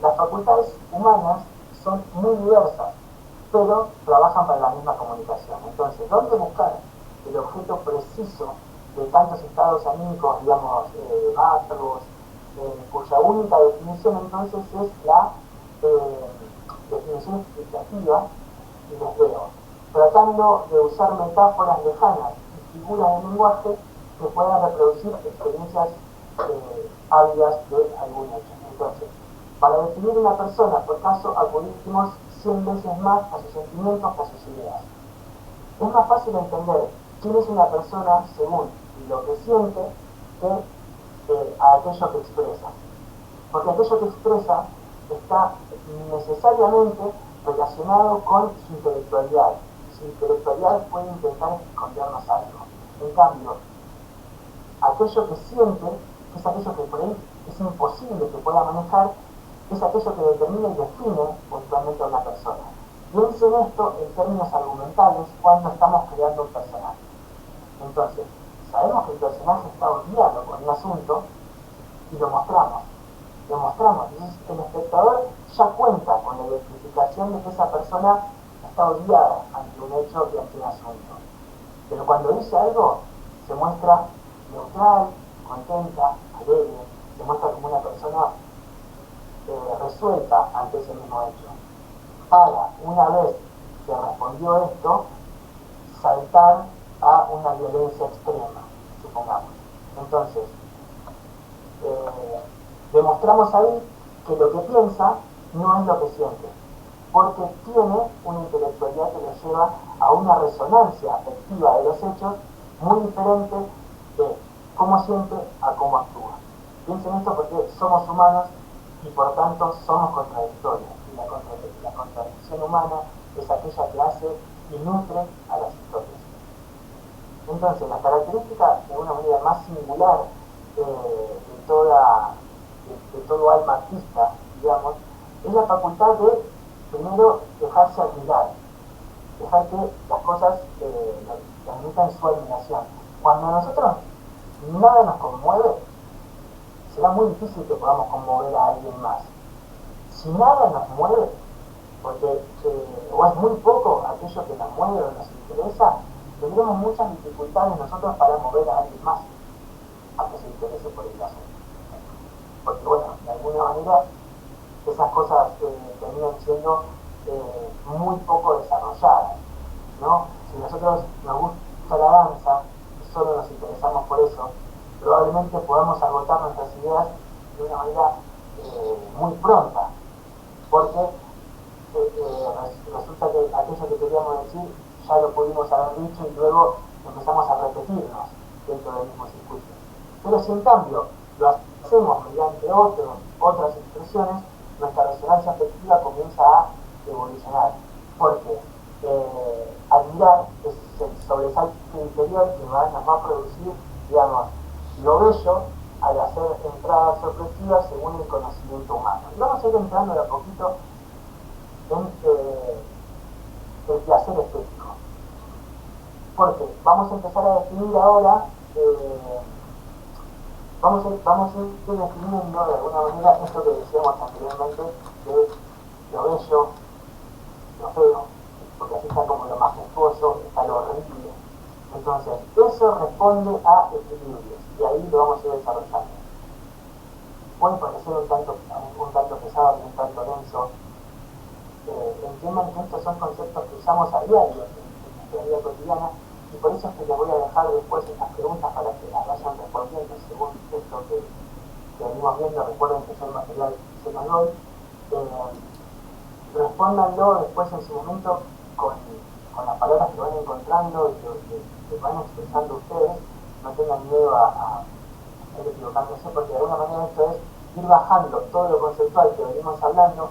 A: las facultades humanas son muy diversas, pero trabajan para la misma comunicación. Entonces, ¿dónde buscar el objeto preciso de tantos estados anímicos, digamos, macros, cuya única definición entonces es la definición explicativa? Y les veo, tratando de usar metáforas lejanas y figuras de lenguaje que puedan reproducir experiencias ávidas de algún hecho. Entonces, para definir una persona, por caso, acudimos 100 veces más a sus sentimientos que a sus ideas. Es más fácil entender quién es una persona según lo que siente que a aquello que expresa. Porque aquello que expresa está necesariamente relacionado con su intelectualidad. Su intelectualidad puede intentar escondernos algo. En cambio, aquello que siente es aquello que por ahí es imposible que pueda manejar, es aquello que determina y define puntualmente a una persona. Piensen esto en términos argumentales cuando estamos creando un personaje. Entonces, sabemos que el personaje está odiado con un asunto y lo mostramos. Entonces, el espectador ya cuenta con la identificación de que esa persona está odiada ante un hecho y ante un asunto. Pero cuando dice algo, se muestra neutral, contenta, alegre, se muestra como una persona resuelta ante ese mismo hecho. Para, una vez que respondió esto, saltar a una violencia extrema, supongamos. Entonces, demostramos ahí que lo que piensa no es lo que siente, porque tiene una intelectualidad que lo lleva a una resonancia afectiva de los hechos muy diferente de cómo siente a cómo actúa. Piensen esto porque somos humanos y por tanto somos contradictorios, y la contradicción humana es aquella que hace y nutre a las historias. Entonces, la característica de una manera más singular de todo alma artista, digamos, es la facultad de, primero, dejarse admirar, dejar que las cosas transmitan su admiración. Cuando a nosotros nada nos conmueve, será muy difícil que podamos conmover a alguien más. Si nada nos mueve, porque o es muy poco aquello que nos mueve o nos interesa, tendremos muchas dificultades nosotros para mover a alguien más a que se interese por el asunto. Porque bueno, de alguna manera esas cosas terminan siendo muy poco desarrolladas, ¿no? Si nosotros nos gusta la danza y solo nos interesamos por eso, probablemente podamos agotar nuestras ideas de una manera muy pronta, porque resulta que aquello que queríamos decir ya lo pudimos haber dicho y luego empezamos a repetirnos dentro del mismo circuito. Pero si en cambio lo hacemos mediante otras expresiones, nuestra resonancia afectiva comienza a evolucionar, porque admirar es el sobresalto interior que nos va a producir, digamos, lo bello al hacer entradas sorpresivas según el conocimiento humano. Y vamos a ir entrando de a poquito en el placer estético, porque vamos a empezar a definir ahora eh, vamos a ir definiendo de alguna manera esto que decíamos anteriormente de lo bello, lo feo, porque así está como lo majestuoso, está lo horrible. Entonces, eso responde a equilibrios, y ahí lo vamos a ir desarrollando. Puede parecer un tanto pesado y un tanto denso. Entiendan que estos son conceptos que usamos a diario en nuestra vida cotidiana, y por eso es que les voy a dejar después estas preguntas para que las vayan respondiendo según esto que venimos viendo. Recuerden que yo el material se los doy. Respóndanlo después en su momento con las palabras que van encontrando y que van expresando ustedes. No tengan miedo a ir equivocándose, porque de alguna manera esto es ir bajando todo lo conceptual que venimos hablando,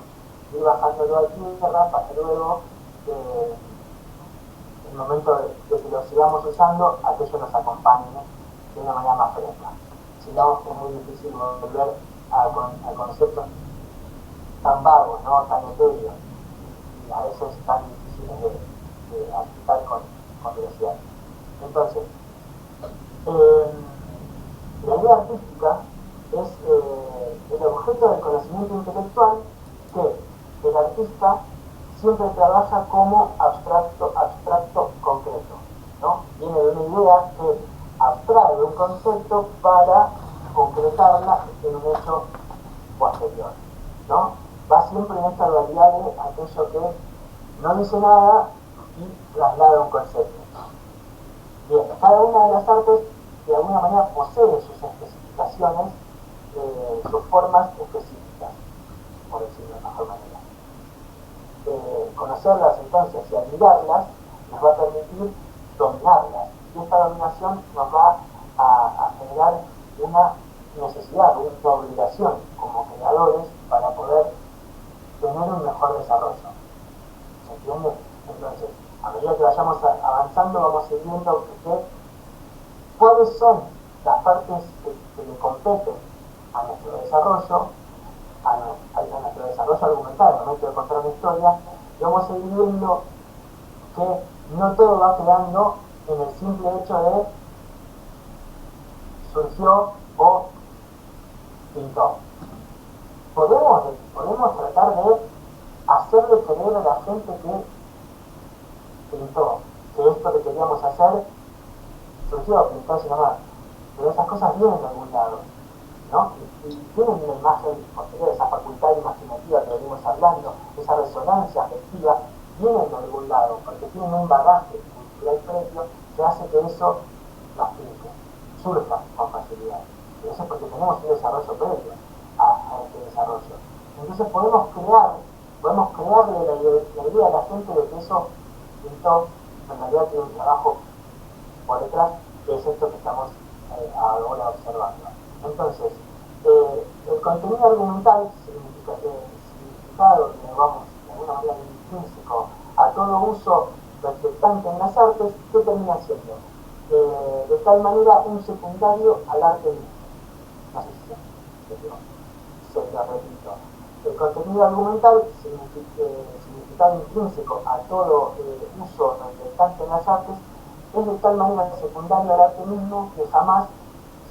A: ir bajándolo a tierra para luego en el momento de que lo sigamos usando, aquello nos acompañe de una manera más fresca. Si no, es muy difícil volver a conceptos tan vagos, ¿no? Tan etéreos, y a veces tan difíciles de aplicar con velocidad. Entonces, la idea artística es el objeto del conocimiento intelectual que el artista siempre trabaja como abstracto concreto, ¿no? Viene de una idea que abstrae un concepto para concretarla en un hecho posterior, ¿no? Va siempre en esta dualidad de aquello que no dice nada y traslada un concepto. Bien, cada una de las artes de alguna manera posee sus especificaciones, sus formas específicas, por decirlo de mejor manera. Conocerlas entonces y admirarlas nos va a permitir dominarlas, y esta dominación nos va a generar una necesidad, una obligación como creadores para poder tener un mejor desarrollo. ¿Se entiende? Entonces, a medida que vayamos avanzando, vamos a ir viendo cuáles son las partes que le competen a nuestro desarrollo, a nuestro desarrollo argumental, al momento de contar una historia, y vamos a ir viendo que no todo va quedando en el simple hecho de surgió o pintó. Podemos tratar de hacerle creer a la gente que pintó, que esto que queríamos hacer surgió, pintó, sin más, pero esas cosas vienen de algún lado, ¿no? Y tienen una imagen posterior, esa facultad imaginativa que venimos hablando, esa resonancia afectiva, vienen de algún lado, porque tienen un bagaje cultural previo que hace que eso las pinte, surja con facilidad. Y eso es porque tenemos un desarrollo previo a este desarrollo. Entonces podemos crearle la idea a la gente de que eso pintó, en realidad tiene un trabajo por detrás, que es esto que estamos ahora observando. Entonces, el contenido argumental, significado, vamos, de alguna manera intrínseco a todo uso reflectante en las artes, ¿qué termina siendo? De tal manera un secundario al arte mismo. No sé si se lo repito. El contenido argumental, significado intrínseco a todo uso reflectante en las artes, es de tal manera secundario al arte mismo que jamás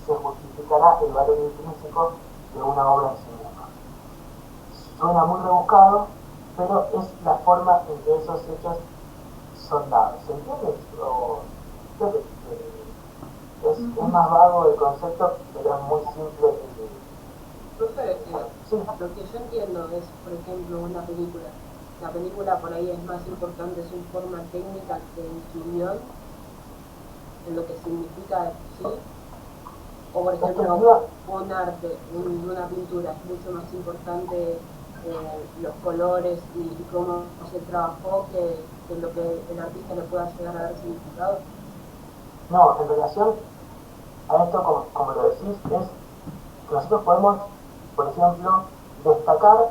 A: se justificará el valor intrínseco de una obra en sí misma. Suena muy rebuscado, pero es la forma en que esos hechos son dados. ¿Se entiende? Creo que es más vago el concepto, pero es muy simple.
B: Profe,
A: Sí.
B: lo que yo entiendo es, por ejemplo, una película. La película por ahí es más importante su forma técnica que en su guión, en lo que significa, ¿sí? O por ejemplo, un arte, una pintura, es mucho más importante los colores y cómo se trabajó que lo que el artista le pueda llegar a dar significado.
A: No, en relación a esto, como lo decís, es que nosotros podemos, por ejemplo, destacar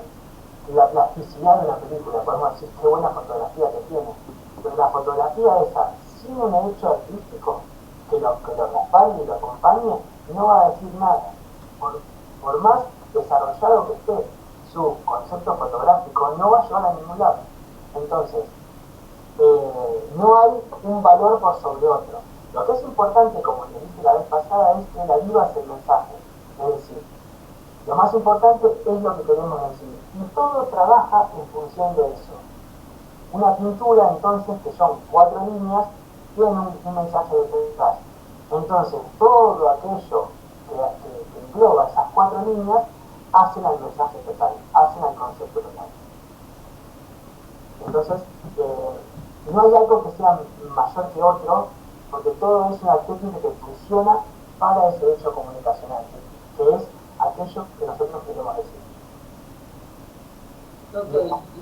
A: la plasticidad de la película. Podemos decir qué buena fotografía que tiene, pero la fotografía esa, sin un hecho artístico que lo respalde y lo acompañe, no va a decir nada. Por más desarrollado que esté su concepto fotográfico, no va a llevar a ningún lado. Entonces, no hay un valor por sobre otro. Lo que es importante, como les dije la vez pasada, es que la vivas el mensaje. Es decir, lo más importante es lo que queremos decir. Y todo trabaja en función de eso. Una pintura, entonces, que son 4 líneas, tiene un mensaje detrás. Entonces, todo aquello que engloba esas 4 líneas, hacen al mensaje total, hacen al concepto total. Entonces, no hay algo que sea mayor que otro, porque todo es una técnica que funciona para ese hecho comunicacional, que es aquello que nosotros queremos decir.
B: Ok,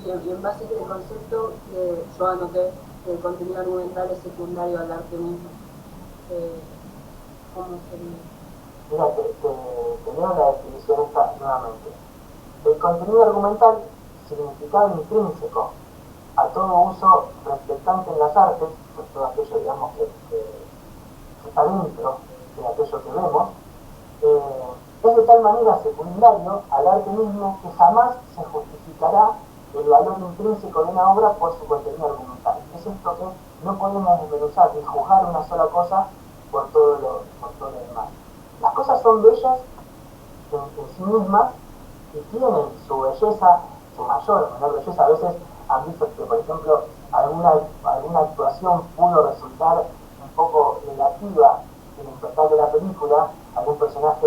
B: y en base a este concepto, yo anoté que el contenido argumental es secundario al arte mismo. ¿Cómo sería?
A: Mira, te leo la definición esta nuevamente. El contenido argumental, significado intrínseco a todo uso reflectante en las artes, pues todo aquello, digamos, que está dentro de aquello que vemos, es de tal manera secundario al arte mismo que jamás se justificará el valor intrínseco de una obra por su contenido argumental. Es esto que no podemos desmenuzar ni juzgar una sola cosa por todo lo demás. Las cosas son bellas en sí mismas y tienen su belleza, su mayor o menor belleza. A veces han visto que, por ejemplo, alguna actuación pudo resultar un poco negativa en el total de la película, algún personaje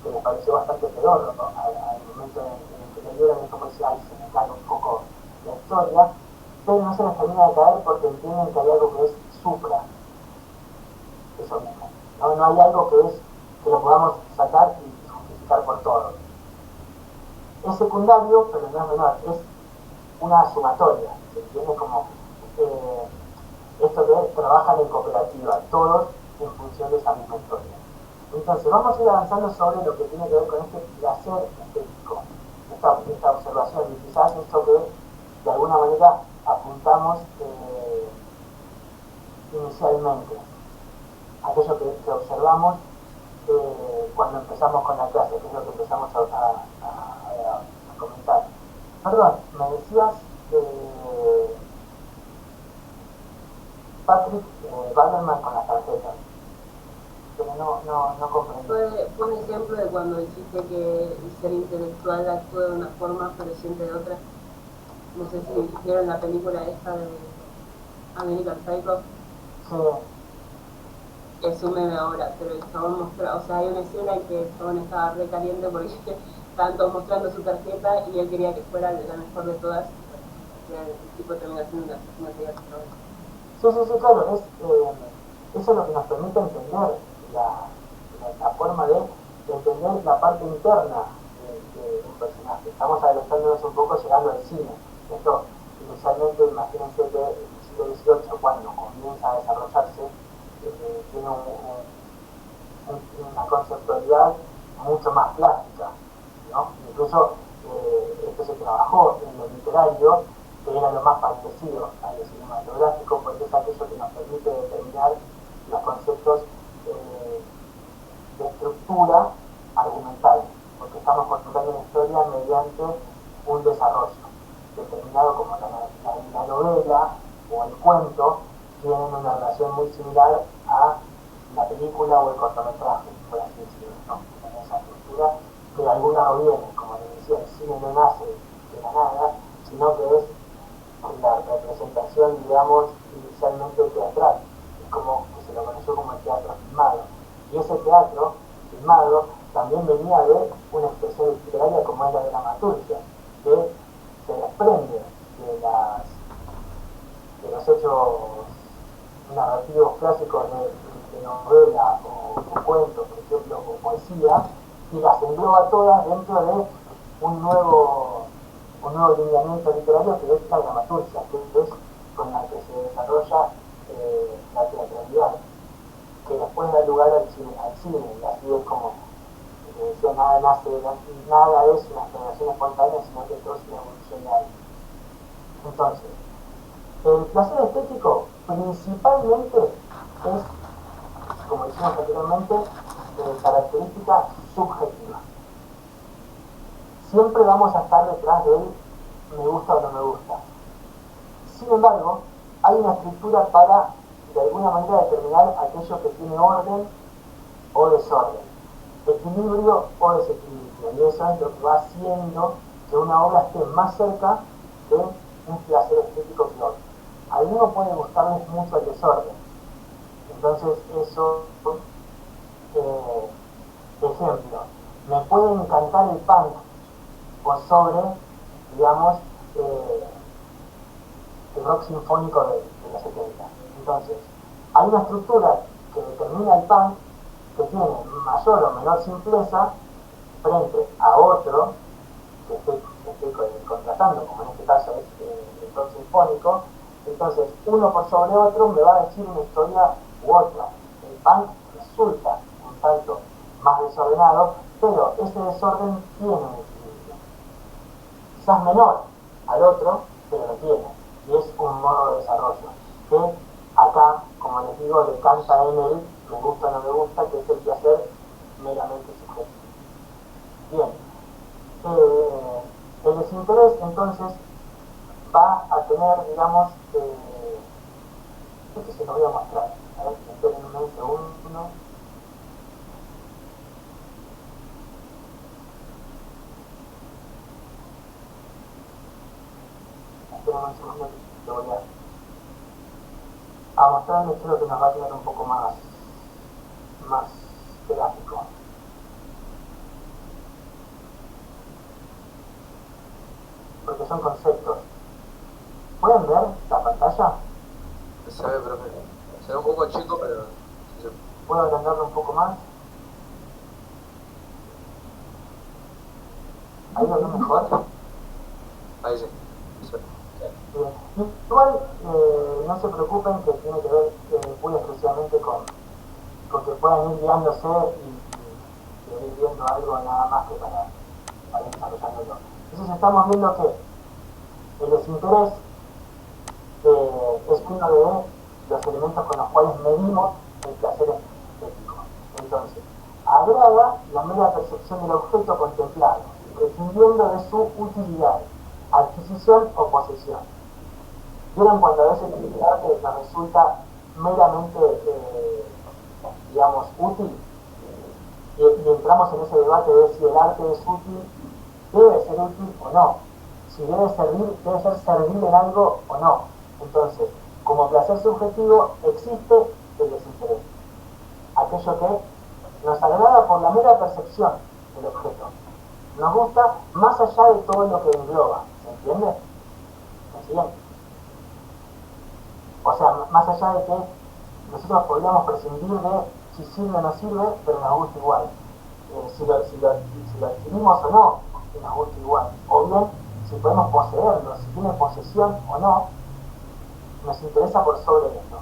A: que les pareció bastante pedorro, ¿no? Al momento en el que le dieron, es como decir, ay, se me cae un poco la historia, pero no se les termina de caer porque entienden que hay algo que es supra eso mismo. No hay algo que lo podamos sacar y justificar por todo. Es secundario, pero no es menor, es una sumatoria, ¿se entiende? Como esto que trabajan en cooperativa, todos en función de esa misma historia. Entonces, vamos a ir avanzando sobre lo que tiene que ver con este placer estético, esta observación, y quizás esto que de alguna manera apuntamos inicialmente, aquello que observamos cuando empezamos con la clase, que es lo que empezamos a comentar. Perdón, me decías Patrick Balderman con las tarjetas, pero no comprendí.
B: Fue un ejemplo de cuando dijiste que el ser intelectual actúa de una forma pero siente de otra. No sé si vieron la película esta de American Psycho.
A: Sí.
B: Es un meme ahora, pero el chabón mostró, o sea, hay una escena en que el chabón estaba re caliente porque estaban todos mostrando su tarjeta y él quería que fuera la mejor de todas. Y el tipo termina siendo una tía.
A: Sí, claro, eso es lo que nos permite entender la forma de entender la parte interna de un personaje. Estamos adelantándonos un poco llegando al cine. Esto, inicialmente, imagínense que en el siglo XVIII, cuando comienza a desarrollarse, tiene una conceptualidad mucho más plástica, ¿no? Incluso esto se trabajó en lo literario, que era lo más parecido a lo cinematográfico, porque es aquello que nos permite determinar los conceptos de estructura argumental, porque estamos contando una historia mediante un desarrollo determinado, como la novela o el cuento tienen una relación muy similar a la película o el cortometraje, por así decirlo, ¿no? En esa estructura que de algún lado viene, como les decía, el cine no nace de la nada, sino que es la representación, digamos, inicialmente teatral, es como que se lo conoció como el teatro filmado, y ese teatro filmado también venía de una expresión literaria como es la dramaturgia, que se desprende de los hechos narrativos clásicos de novela o cuentos, por ejemplo, o poesía, y las engloba todas dentro de un nuevo lineamiento literario que es la dramaturgia, que es con la que se desarrolla la teatralidad, que después da lugar al cine, y así es como decía, nada es una generación espontánea, sino que todo es una evolución de algo. Entonces, el placer estético principalmente es, como dijimos anteriormente, característica subjetiva. Siempre vamos a estar detrás de él, me gusta o no me gusta. Sin embargo, hay una estructura para de alguna manera determinar aquello que tiene orden o desorden, equilibrio o desequilibrio, y eso es lo que va haciendo que una obra esté más cerca de un placer estético que otro. A alguno puede gustarles mucho el desorden, entonces eso, ejemplo, me puede encantar el punk por sobre, digamos, el rock sinfónico de los 70. Entonces, hay una estructura que determina el punk que tiene mayor o menor simpleza frente a otro que estoy contratando, como en este caso es el rock sinfónico. Entonces, uno por sobre otro me va a decir una historia u otra. El punk resulta un tanto más desordenado, pero ese desorden tiene un equilibrio. Quizás menor al otro, pero lo tiene. Y es un modo de desarrollo que acá, como les digo, decanta en el me gusta o no me gusta, que es el placer meramente subjetivo. Bien, el desinterés entonces va a tener, digamos, esto se lo voy a mostrar. A ver, espérenme un segundo. Espérenme un segundo que lo voy a mostrarles, creo que nos va a quedar un poco más gráfico. Porque son conceptos. ¿Pueden ver la pantalla?
E: Se ve, profe. Se ve un poco chico, pero...
A: ¿Puedo agrandarlo un poco más? ¿Ahí lo ven mejor?
E: Ahí sí.
A: Igual no se preocupen, que tiene que ver muy exclusivamente con que puedan ir guiándose y ir viendo algo nada más que para ir desarrollándolo. Entonces estamos viendo que el desinterés es uno de los elementos con los cuales medimos el placer estético. Entonces, agrada la mera percepción del objeto contemplado, prescindiendo de su utilidad, adquisición o posesión. ¿Vieron cuando a veces el arte nos resulta meramente, digamos, útil? Y entramos en ese debate de si el arte es útil, debe ser útil o no, si debe ser servir en algo o no. Entonces, como placer subjetivo existe el desinterés, aquello que nos agrada por la mera percepción del objeto, nos gusta más allá de todo lo que engloba, ¿se entiende? ¿Me siguen? O sea, más allá de que nosotros podríamos prescindir de si sirve o no sirve, pero nos gusta igual. Si lo adquirimos o no, nos gusta igual. O bien, si podemos poseerlo, si tiene posesión o no, nos interesa por sobre esto.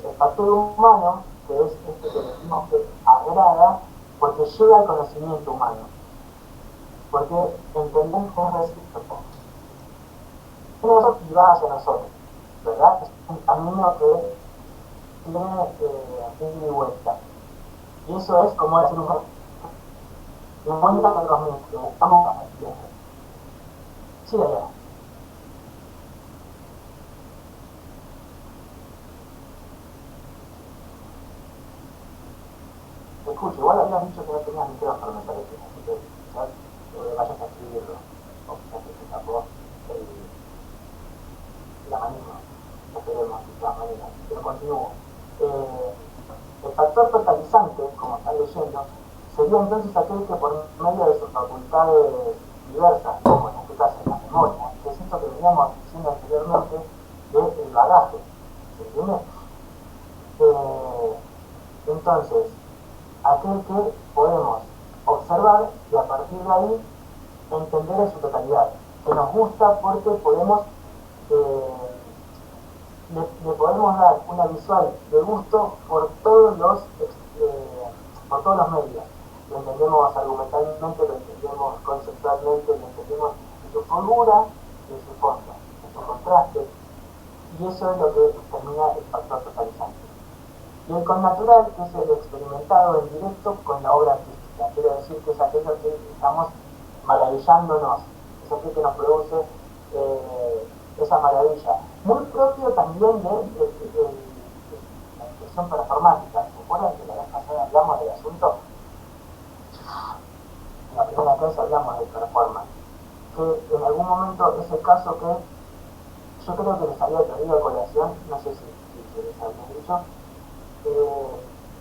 A: El factor humano, que es este que decimos que agrada, porque llega al conocimiento humano. Porque entendemos que es recíproco. Y va hacia nosotros, ¿verdad? Es un camino que tiene ida y vuelta. Y eso es como decir un cuenta que los mismos, que buscamos a tiempo. Sí, allá. Escucha, igual habías dicho que no tenías micrófono, me parece, así que quizás vayas a escribirlo, o quizás se te tapó la manija, esperemos de todas maneras, pero continúo. El factor totalizante, como están leyendo, sería entonces aquel que por medio de sus facultades diversas, como en este caso la memoria, que es esto que veníamos diciendo anteriormente del bagaje, ¿se entiende? Entonces, aquel que podemos observar y a partir de ahí entender en su totalidad, que nos gusta porque podemos le podemos dar una visual de gusto por todos los medios. Lo entendemos argumentalmente, lo entendemos conceptualmente, lo entendemos en su figura y en su fondo, en su contraste, y eso es lo que determina el factor totalizante. Y el connatural, que es el experimentado en directo con la obra artística, quiero decir que es aquello que estamos maravillándonos, es aquello que nos produce esa maravilla. Muy propio también de la expresión performática. ¿Se acuerdan que la vez pasada hablamos del asunto? En la primera clase hablamos del performance. Que en algún momento es el caso que yo creo que les había traído a colación, no sé si les había dicho,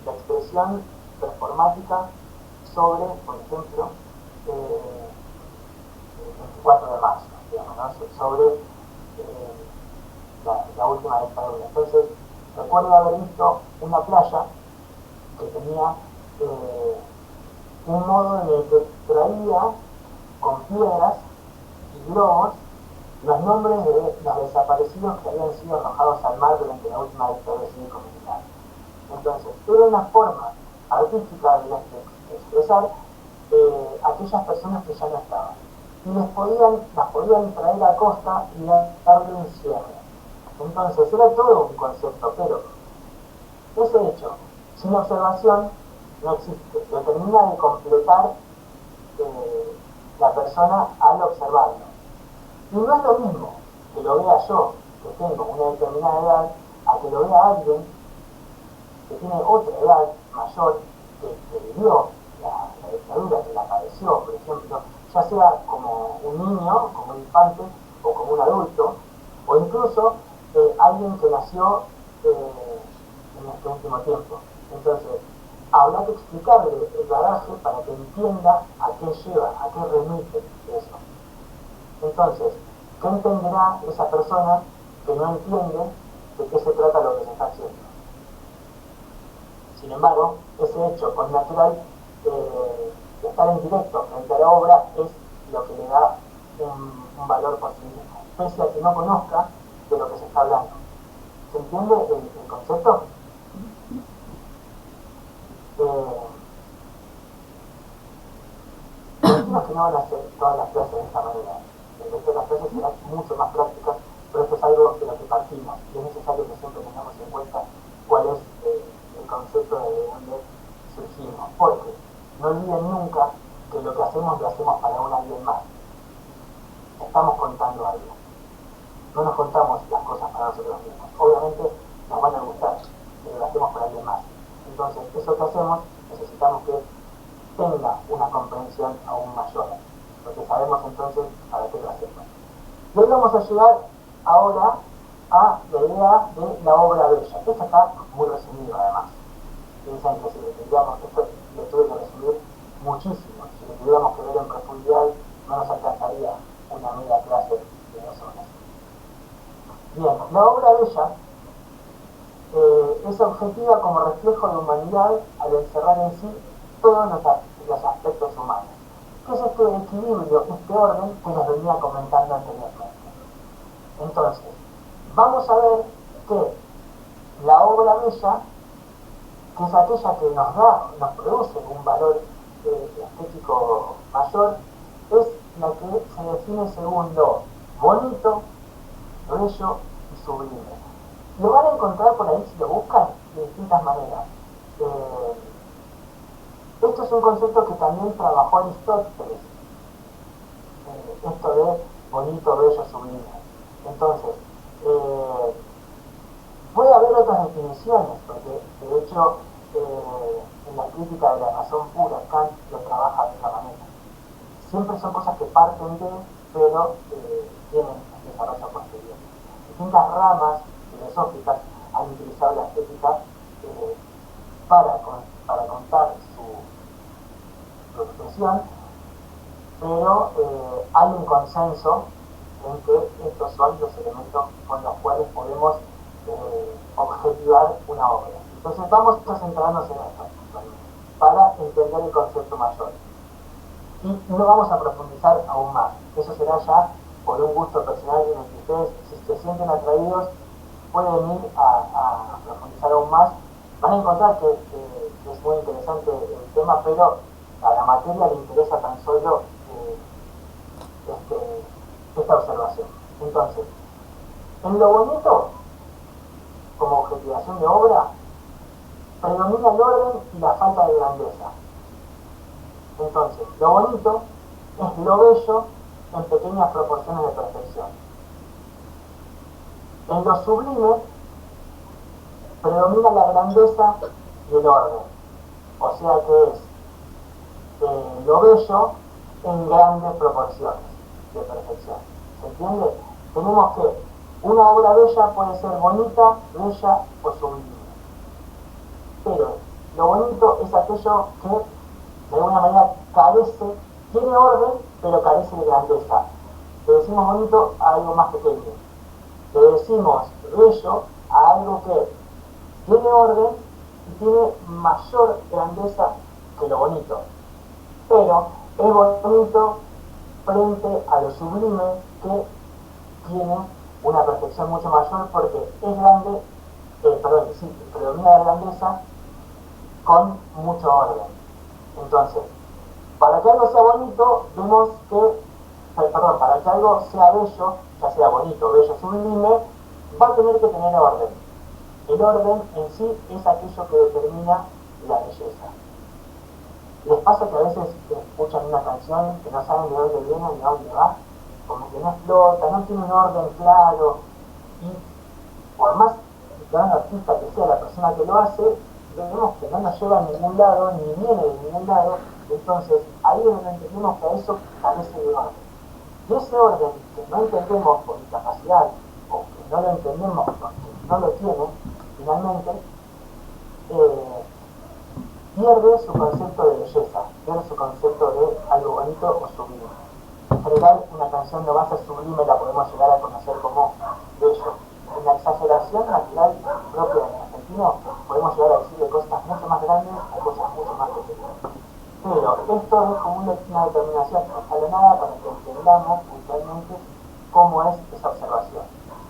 A: la expresión performática sobre, por ejemplo, el 24 de marzo, digamos, ¿no? Sobre la última dictadura. Entonces, recuerdo haber visto una playa que tenía un modo en el que traía con piedras y globos los nombres de los desaparecidos que habían sido arrojados al mar durante la última dictadura cívico-militar. Entonces, era una forma artística de expresar aquellas personas que ya no estaban. Y las podían traer a costa y darle un cierre. Entonces, era todo un concepto, pero ese hecho, sin observación, no existe. Lo termina de completar la persona al observarlo. Y no es lo mismo que lo vea yo, que tengo una determinada edad, a que lo vea alguien que tiene otra edad mayor, que vivió la dictadura, que la padeció, por ejemplo, ya sea como un niño, como un infante, o como un adulto, o incluso alguien que nació en este último tiempo. Entonces, habrá que explicarle el bagaje para que entienda a qué lleva, a qué remite eso. Entonces, ¿qué entenderá esa persona que no entiende de qué se trata lo que se está haciendo? Sin embargo, ese hecho con natural de estar en directo frente a la obra es lo que le da un valor por sí mismo, pese a que no conozca de lo que se está hablando. ¿Se entiende el concepto? Imagino que no van a hacer todas las clases de esta manera. El resto de las clases serán mucho más prácticas, pero esto es algo de lo que partimos y es necesario que siempre tengamos en cuenta cuál es el concepto de dónde surgimos, porque no olviden nunca que lo que hacemos lo hacemos para un alguien más. Estamos contando algo. No nos contamos las cosas para nosotros mismos. Obviamente nos van a gustar, pero lo hacemos para alguien más. Entonces, eso que hacemos necesitamos que tenga una comprensión aún mayor, porque sabemos entonces para qué lo hacemos. Y hoy vamos a llegar ahora a la idea de la obra bella. Esto está muy resumido además. Piensan que si lo tendríamos, esto lo tuve que resumir muchísimo. Si lo tuviéramos que ver en profundidad, no nos alcanzaría una media clase de 2 horas. Bien, la obra bella es objetiva como reflejo de humanidad al encerrar en sí todos los aspectos humanos. ¿Qué es este equilibrio, este orden que les venía comentando anteriormente? Entonces, vamos a ver que la obra bella, que es aquella que nos produce un valor estético mayor, es la que se define según lo bonito, bello y sublime. Lo van a encontrar por ahí si lo buscan de distintas maneras. Esto es un concepto que también trabajó Aristóteles, esto de bonito, bello, sublime. Entonces, puede haber otras definiciones, porque de hecho en la crítica de la razón pura Kant lo trabaja de esa manera. Siempre son cosas que parten de, pero tienen un desarrollo posterior. Distintas ramas filosóficas han utilizado la estética para contar su expresión, pero hay un consenso en que estos son los elementos con los cuales podemos objetivar una obra. Entonces vamos a centrarnos en esto para entender el concepto mayor. Y no vamos a profundizar aún más. Eso será ya por un gusto personal en el que ustedes, si se sienten atraídos, pueden ir a profundizar aún más. Van a encontrar que es muy interesante el tema, pero a la materia le interesa tan solo esta observación. Entonces, en lo bonito, como objetivación de obra, predomina el orden y la falta de grandeza. Entonces, lo bonito es lo bello en pequeñas proporciones de perfección. En lo sublime predomina la grandeza y el orden, o sea que es lo bello en grandes proporciones de perfección. ¿Se entiende? Tenemos que una obra bella puede ser bonita, bella o sublime, pero lo bonito es aquello que de alguna manera carece, tiene orden, pero carece de grandeza. Le decimos bonito a algo más pequeño, le decimos bello a algo que tiene orden y tiene mayor grandeza que lo bonito, pero es bonito frente a lo sublime, que tiene una perfección mucho mayor porque es grande, predomina la grandeza con mucho orden. Entonces, para que algo sea bonito, vemos que, para que algo sea bello, ya sea bonito, bello, sublime, va a tener que tener orden. El orden en sí es aquello que determina la belleza. Les pasa que a veces escuchan una canción que no saben de dónde viene ni a dónde va, como que no explota, no tiene un orden claro, y por más gran artista que sea la persona que lo hace, vemos que no nos lleva a ningún lado, ni viene de ningún lado. Entonces ahí es donde entendemos que a eso carece de orden. Y ese orden que no entendemos por incapacidad, o que no lo entendemos porque no lo tiene, finalmente pierde su concepto de belleza, pierde su concepto de algo bonito o sublime. En general, una canción no va a ser sublime, la podemos llegar a conocer como bello. En la exageración natural propia del argentino, podemos llegar a decirle cosas mucho más grandes a cosas mucho más pequeñas. Pero esto es como una determinación escalonada para que entendamos puntualmente cómo es esa observación.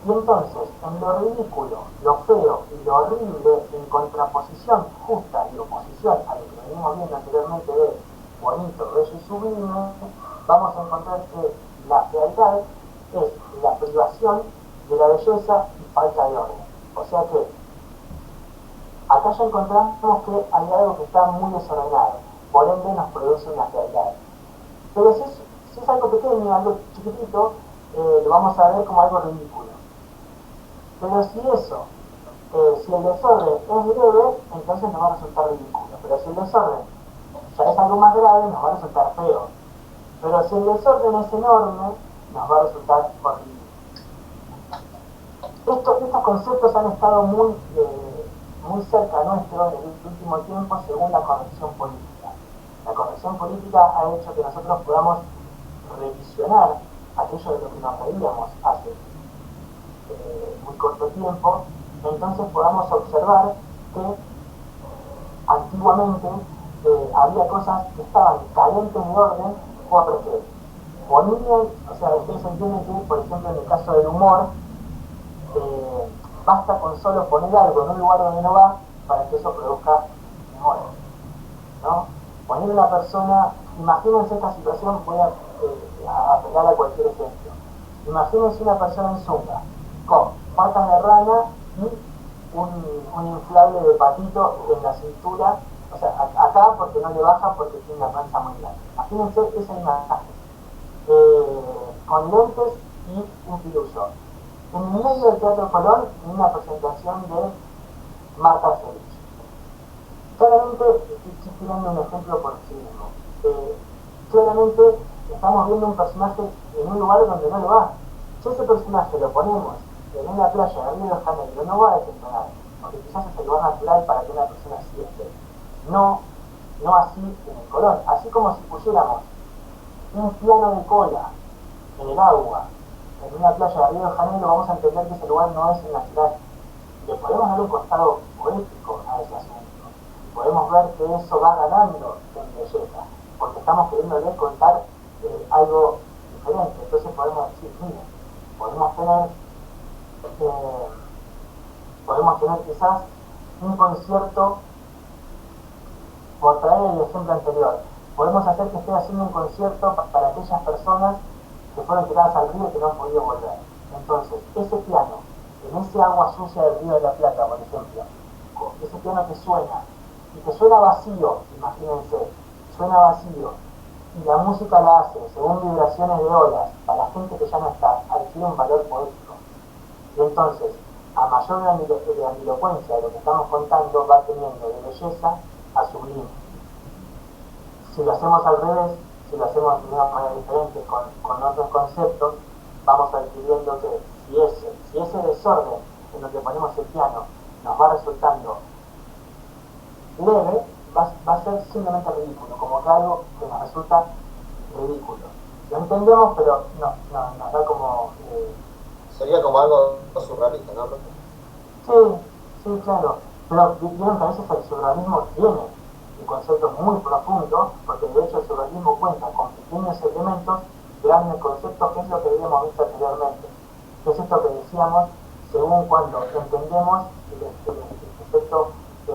A: Y entonces, en lo ridículo, lo feo y lo horrible, en contraposición justa y oposición a lo que venimos viendo anteriormente de bonito, bello y sublime, vamos a encontrar que la fealdad es la privación de la belleza y falta de orden. O sea que acá ya encontramos que hay algo que está muy desordenado, por ende nos produce una fealdad. Pero si es algo pequeño, algo chiquitito, lo vamos a ver como algo ridículo. Pero si eso, si el desorden es leve, entonces nos va a resultar ridículo. Pero si el desorden ya es algo más grave, nos va a resultar feo. Pero si el desorden es enorme, nos va a resultar horrible. Estos conceptos han estado muy cerca nuestro en el último tiempo según la corrección política. La corrección política ha hecho que nosotros podamos revisionar aquello de lo que nos reíamos hace muy corto tiempo, entonces podamos observar que antiguamente había cosas que estaban carentes de orden porque ponían, o sea, ustedes entienden que, por ejemplo, en el caso del humor, basta con solo poner algo en un lugar donde no va para que eso produzca humor, ¿no? Poner una persona, imagínense esta situación, voy a apelar a cualquier ejemplo. Imagínense una persona en zunga, con patas de rana y un inflable de patito en la cintura, o sea, acá porque no le baja porque tiene una panza muy grande. Imagínense esa imagen, con lentes y un piluso. En el medio del Teatro Colón, en una presentación de Marta Félix. Claramente, estoy tirando un ejemplo por sí mismo. Claramente estamos viendo un personaje en un lugar donde no lo va. Si ese personaje lo ponemos en una playa de Río de Janeiro, no va a desentonar, porque quizás es el lugar natural para que una persona así esté. No así en el Colón. Así como si pusiéramos un piano de cola en el agua, en una playa de Río de Janeiro, vamos a entender que ese lugar no es el natural. Le podemos dar un costado poético a ese asunto. Podemos ver que eso va ganando en belleza, porque estamos queriéndole contar algo diferente. Entonces podemos decir, mira, podemos tener quizás un concierto, por traer el ejemplo anterior, podemos hacer que esté haciendo un concierto para aquellas personas que fueron tiradas al río y que no han podido volver. Entonces, ese piano, en ese agua sucia del Río de la Plata, por ejemplo, ese piano que suena, y que suena vacío, imagínense, suena vacío, y la música la hace según vibraciones de olas, para la gente que ya no está, adquiere un valor poético. Y entonces, a mayor grandilocuencia de lo que estamos contando, va teniendo de belleza a sublime. Si lo hacemos al revés, si lo hacemos de una manera diferente con otros conceptos, vamos adquiriendo que si ese desorden en lo que ponemos el piano nos va resultando leve, va a ser simplemente ridículo, como que algo que nos resulta ridículo. Lo entendemos, pero nos da como...
E: Sería como algo surrealista, ¿no?
A: Sí, claro. Pero vieron que a veces el surrealismo tiene un concepto muy profundo, porque de hecho el surrealismo cuenta con pequeños elementos grandes conceptos, que es lo que habíamos visto anteriormente. Que es esto que decíamos, según cuando entendemos el concepto que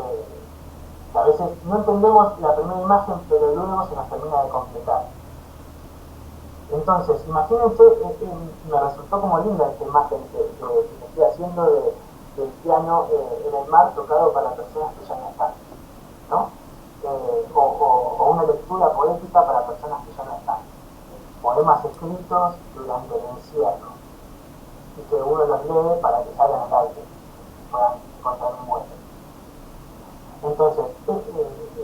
A: a veces no entendemos la primera imagen, pero luego se nos termina de completar. Entonces, imagínense, me resultó como linda esta imagen que estoy haciendo del piano en el mar tocado para personas que ya no están, ¿no? O una lectura poética para personas que ya no están. Poemas escritos durante el encierro y que uno los lee para que salgan al aire y puedan contar un buen. Entonces,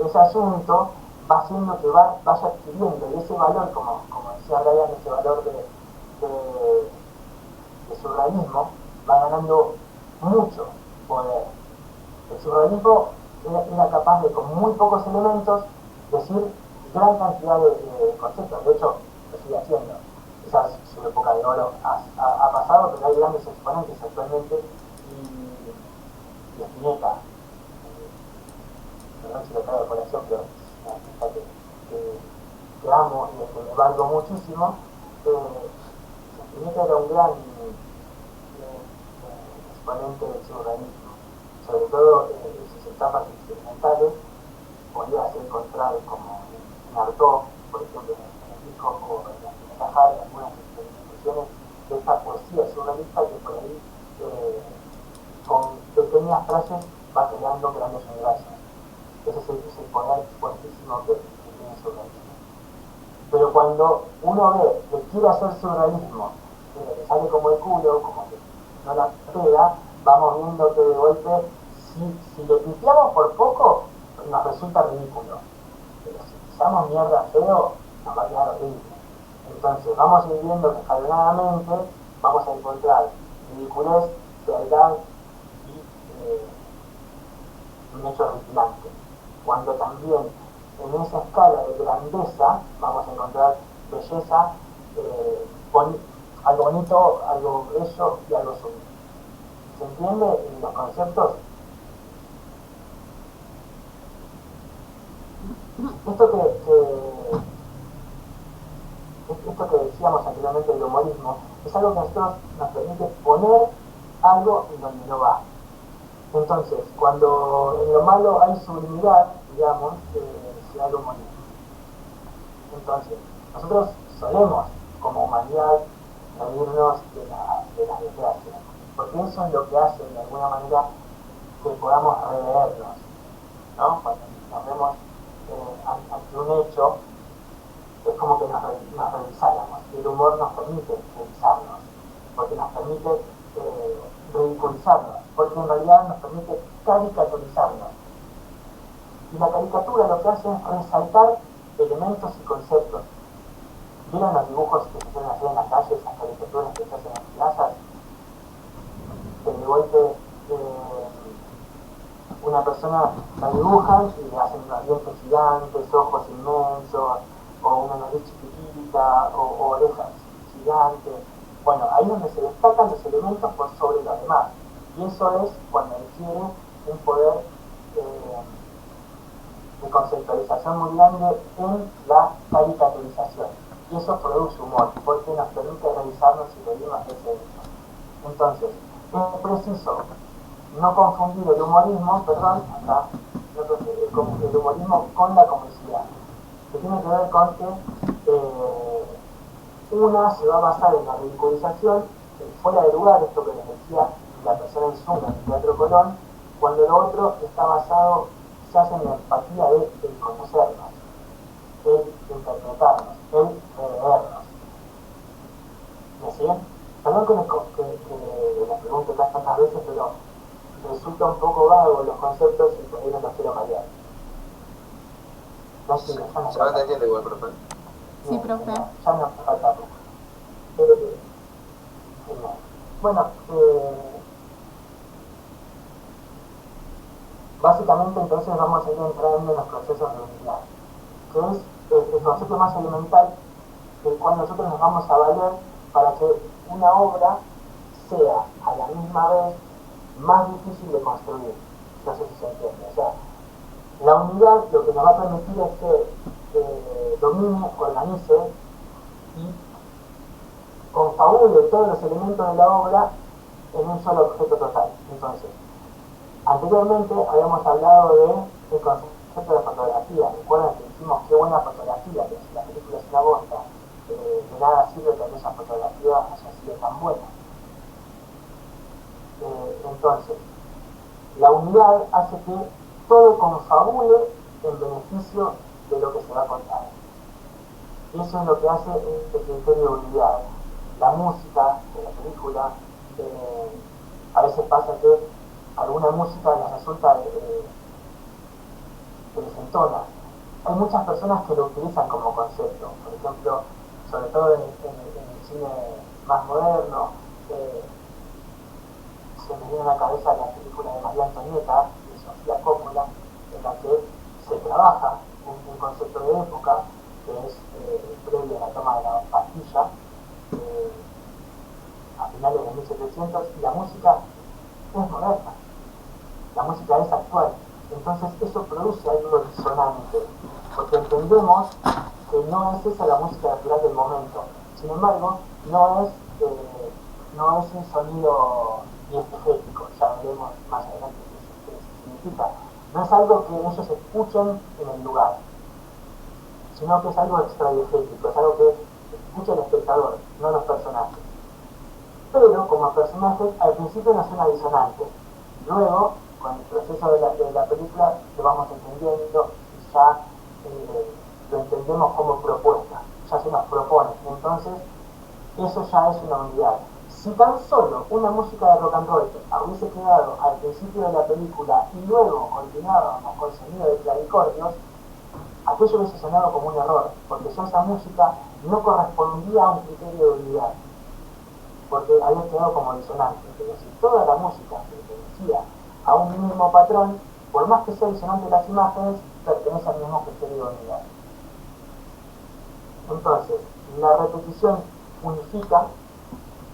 A: ese asunto va haciendo que vaya adquiriendo, y ese valor, como decía Brian, ese valor de surrealismo, va ganando mucho poder. El surrealismo era capaz de, con muy pocos elementos, decir gran cantidad de conceptos. De hecho, lo sigue haciendo. Quizás su época de oro ha pasado, pero hay grandes exponentes actualmente, y Spinetta, perdón si lo traigo de colección, pero es una artista que amo y que me valgo muchísimo. Spinetta era un gran exponente del surrealismo, sobre todo en sus etapas experimentales. Podía ser encontrado como en Artaud, por ejemplo, en el disco, o en la Spinetta Jara, algunas experimentaciones de esta poesía surrealista que por ahí con pequeñas frases va creando grandes universos. Ese es el poder fuertísimo que tiene el surrealismo. Pero cuando uno ve que quiere hacer surrealismo, pero que sale como el culo, como que no la pega, vamos viendo que de golpe, si le pifiamos por poco, nos resulta ridículo. Pero si pisamos mierda feo, nos va a quedar horrible. Entonces vamos a ir viendo que escalonadamente vamos a encontrar ridiculez, fealdad y un hecho horripilante. Cuando también en esa escala de grandeza vamos a encontrar belleza, algo bonito, algo bello y algo sublime. ¿Se entiende los conceptos? Esto que decíamos anteriormente del humorismo es algo que a nosotros nos permite poner algo en donde no va. Entonces, cuando en lo malo hay sublimidad, digamos, se da el humorismo. Entonces, nosotros solemos, como humanidad, reírnos de las desgracias, porque eso es lo que hace, de alguna manera, que podamos revernos, ¿no? Cuando nos vemos ante un hecho, es como que nos revisáramos, y el humor nos permite revisarnos, porque nos permite ridiculizarnos, porque en realidad nos permite caricaturizarnos. Y la caricatura lo que hace es resaltar elementos y conceptos. ¿Vieron los dibujos que se suelen hacer en la calle, esas caricaturas que se hacen en las plazas? Que de golpe una persona la dibujan y le hacen unos dientes gigantes, ojos inmensos, o una nariz chiquitita, o orejas gigantes. Bueno, ahí es donde se destacan los elementos por sobre los demás. Y eso es cuando adquiere un poder de conceptualización muy grande en la caricaturización. Y eso produce humor, porque nos permite revisarnos y reírnos de ese hecho. Entonces, es preciso no confundir el humorismo, el humorismo con la comicidad, que tiene que ver con que una se va a basar en la ridiculización, fuera de lugar, esto que les decía la persona en Zoom en el Teatro Colón, cuando lo otro está basado, se hace en la empatía de conocernos, el interpretarnos, el revernos. ¿Me siguen? Perdón que les pregunto tantas veces, pero resulta un poco vago los conceptos y por ahí no los quiero cambiar. No sé, ya no
E: Se va entendiendo igual, profe.
F: Sí, profe.
A: Ya no falta poco. Genial. Bueno, básicamente entonces vamos a ir entrando en los procesos de unidad, que es el concepto más elemental del cual nosotros nos vamos a valer para que una obra sea a la misma vez más difícil de construir. No sé si se entiende. O sea, la unidad lo que nos va a permitir es que domine, organice y confabule todos los elementos de la obra en un solo objeto total. Entonces, anteriormente habíamos hablado del concepto de fotografía. Recuerden que dijimos qué buena fotografía, que si la película es una bosta, de nada sirve que aquella fotografía haya sido tan buena. Entonces, la unidad hace que todo confabule en beneficio de lo que se va a contar. Y eso es lo que hace este criterio de unidad. La música de la película, a veces pasa que alguna música les resulta que les entona. Hay muchas personas que lo utilizan como concepto. Por ejemplo, sobre todo en el cine más moderno, se me viene a la cabeza la película de María Antonieta, de Sofía Coppola, en la que se trabaja un concepto de época, que es previo a la toma de la Bastilla, a finales de 1700, y la música es moderna, la música es actual. Entonces eso produce algo disonante, porque entendemos que no es esa la música natural del momento. Sin embargo, no es un sonido diegético, ya veremos más adelante qué significa. No es algo que ellos escuchen en el lugar, sino que es algo extradiegético, es algo que escucha el espectador, no los personajes. Pero como personajes al principio no suena disonante, luego con el proceso de la película lo vamos entendiendo y ya lo entendemos como propuesta, ya se nos propone. Entonces eso ya es una unidad. Si tan solo una música de rock and roll hubiese quedado al principio de la película y luego continuábamos con sonido de clavicordios, aquello hubiese sonado como un error, porque ya esa música no correspondía a un criterio de unidad, porque había quedado como disonante. Pero si toda la música pertenecía a un mismo patrón, por más que sea disonante las imágenes, pertenece al mismo criterio de unidad. Entonces, la repetición unifica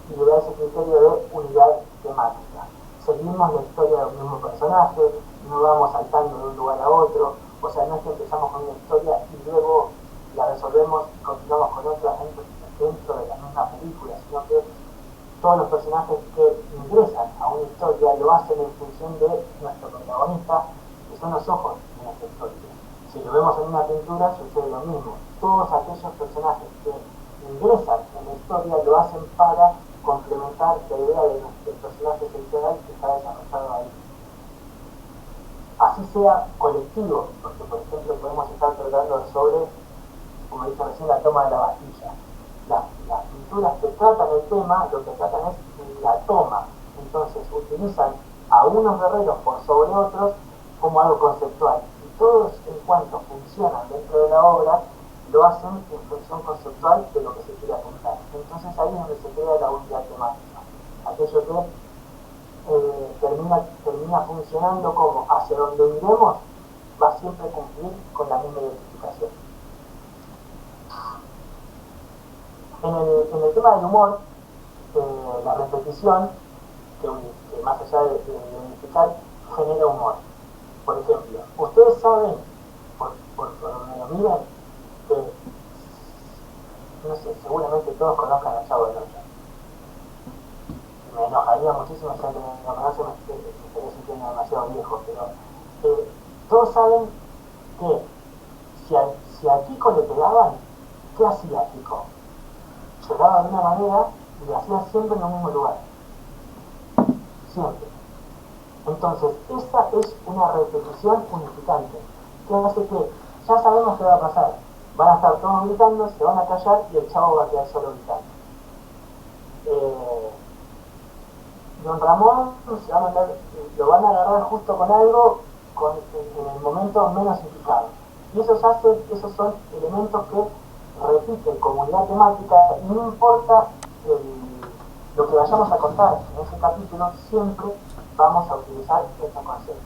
A: y le da ese criterio de unidad temática. Seguimos la historia del mismo personaje, no vamos saltando de un lugar a otro, o sea, no es que empezamos con una historia y luego la resolvemos y continuamos con otra dentro de la misma película, sino que todos los personajes que ingresan a una historia lo hacen en función de nuestro protagonista, que son los ojos de nuestra historia. Si lo vemos en una pintura sucede lo mismo. Todos aquellos personajes que ingresan en la historia lo hacen para complementar la idea del personaje central que está desarrollado ahí. Así sea colectivo, porque por ejemplo podemos estar tratando sobre, como dije recién, la toma de la Bastilla. Las pinturas que tratan el tema, lo que tratan es la toma. Entonces utilizan a unos guerreros por sobre otros como algo conceptual. Y todos en cuanto funcionan dentro de la obra, lo hacen en función conceptual de lo que se quiere apuntar. Entonces ahí es donde se crea la unidad temática. Aquello que termina funcionando como hacia donde iremos va siempre a cumplir con la misma identificación. En el tema del humor, la repetición, que más allá de unificar, genera humor. Por ejemplo, ustedes saben, por donde lo miren, que, no sé, seguramente todos conozcan a Chavo del Ocho. Me enojaría muchísimo si alguien no conoce, me estaría sintiendo demasiado viejo, pero todos saben que si a Kiko le pegaban, ¿qué hacía Kiko? Lloraba de una manera y lo hacía siempre en el mismo lugar. Siempre. Entonces, esa es una repetición unificante, que hace que ya sabemos qué va a pasar. Van a estar todos gritando, se van a callar y el chavo va a quedar solo gritando. Don Ramón se va a mandar, lo van a agarrar justo con algo en el momento menos indicado. Y esos son elementos que repiten como unidad temática y no importa lo que vayamos a contar en ese capítulo, siempre vamos a utilizar estos conceptos.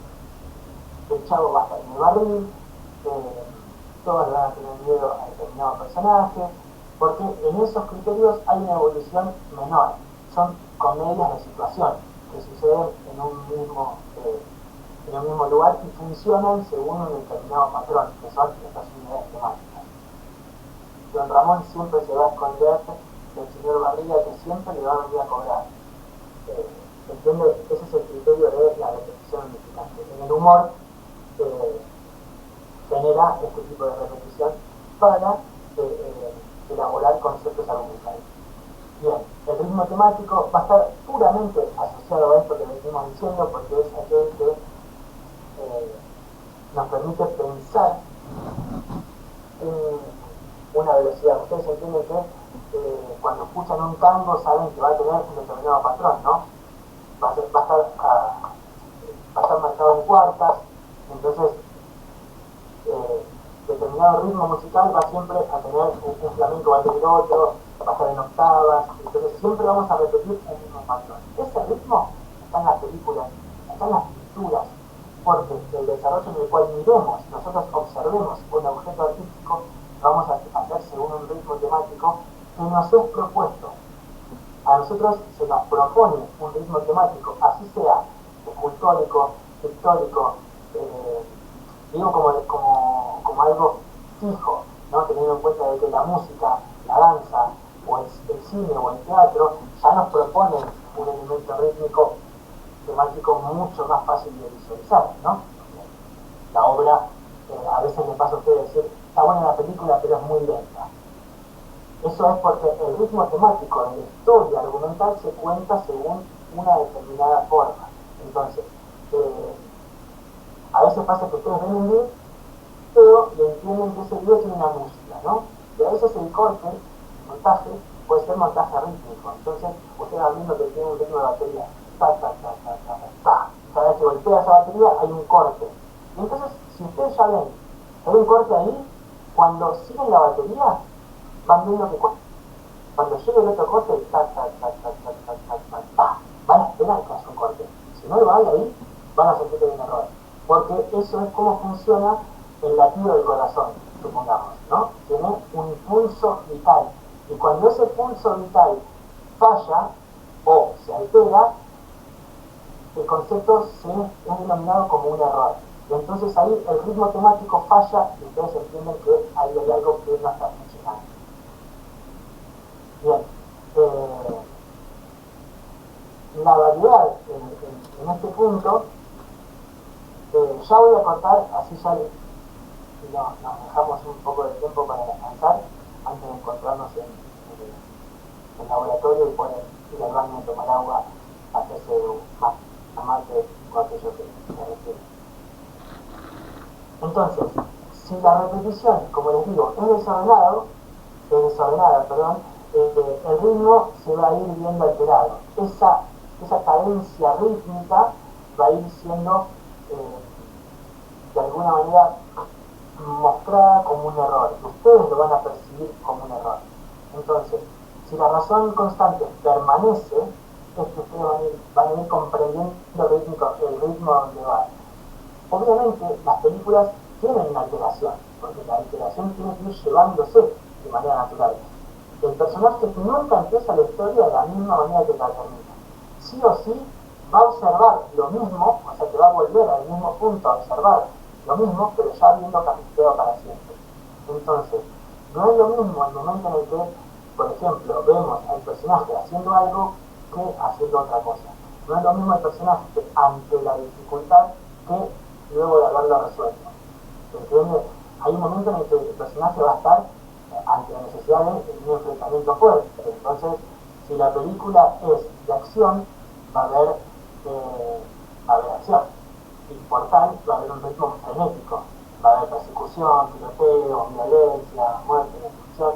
A: El chavo va a estar en el barril, todos le van a tener miedo a determinado personaje, porque en esos criterios hay una evolución menor. Son comedias de situación que suceden en un mismo lugar y funcionan según un determinado patrón, que son estas unidades temáticas. Don Ramón siempre se va a esconder del señor Barriga, que siempre le va a venir a cobrar. ¿Entiende? Ese es el criterio de la repetición unificante. En el humor genera este tipo de repetición para elaborar conceptos argumentales. Bien, el ritmo temático va a estar puramente asociado a esto que venimos diciendo, porque es aquel que nos permite pensar una velocidad. Ustedes entienden que cuando escuchan un tango saben que va a tener un determinado patrón, ¿no? Va a estar marcado en cuartas, entonces determinado ritmo musical va siempre a tener un flamenco, va a tener otro, va a estar en octavas, entonces siempre vamos a repetir el mismo patrón. Ese ritmo está en las películas, está en las pinturas, porque el desarrollo en el cual miremos, nosotros observemos un objeto artístico, vamos a hacer según un ritmo temático que nos es propuesto. A nosotros se nos propone un ritmo temático, así sea escultórico, pictórico, digo como algo fijo, ¿no? Teniendo en cuenta de que la música, la danza, o el cine o el teatro ya nos proponen un elemento rítmico temático mucho más fácil de visualizar, ¿no? La obra, a veces le pasa a usted decir, está buena la película, pero es muy lenta. Eso es porque el ritmo temático de la historia argumental se cuenta según una determinada forma. Entonces, a veces pasa que ustedes ven un video, pero le entienden que ese video tiene una música, ¿no? Y a veces el corte, el montaje, puede ser montaje rítmico. Entonces, ustedes van viendo que tiene un ritmo de batería. Ta, ta, ta, ta, ta, ta, ta. Cada vez que golpea esa batería hay un corte. Y entonces, si ustedes ya ven que hay un corte ahí, cuando siguen la batería, van viendo que cuando llegue el otro corte, ta, ta, ta, ta, ta, ta, ta, ta, ta, van a esperar que haya un corte. Si no lo hay ahí, van a sentir que hay un error. Porque eso es como funciona el latido del corazón, supongamos, ¿no? Tiene un pulso vital. Y cuando ese pulso vital falla o se altera, el concepto es denominado como un error. Y entonces ahí el ritmo temático falla y ustedes entienden que ahí hay algo que no está funcionando. Bien, la variedad en este punto, ya voy a cortar, así ya nos dejamos un poco de tiempo para descansar antes de encontrarnos en el laboratorio y poder ir al baño, tomar agua, hacerse más amante o aquello que requiere. Entonces, si la repetición, como les digo, es desordenada, el ritmo se va a ir viendo alterado. Esa cadencia rítmica va a ir siendo de alguna manera mostrada como un error. Ustedes lo van a percibir como un error. Entonces, si la razón constante permanece, es que ustedes van a ir comprendiendo el ritmo donde va. Obviamente, las películas tienen una alteración, porque la alteración tiene que ir llevándose de manera natural. El personaje nunca empieza la historia de la misma manera que la termina. Sí o sí va a observar lo mismo, o sea que va a volver al mismo punto a observar lo mismo, pero ya habiendo capitulado para siempre. Entonces, no es lo mismo el momento en el que, por ejemplo, vemos al personaje haciendo algo que haciendo otra cosa. No es lo mismo el personaje ante la dificultad que luego de haberlo resuelto. ¿Entiendes? Hay un momento en el que el personaje va a estar ante la necesidad de un enfrentamiento fuerte. Entonces, si la película es de acción, va a haber acción. Y por tal, va a haber un ritmo frenético. Va a haber persecución, tiroteo, violencia, muerte, destrucción.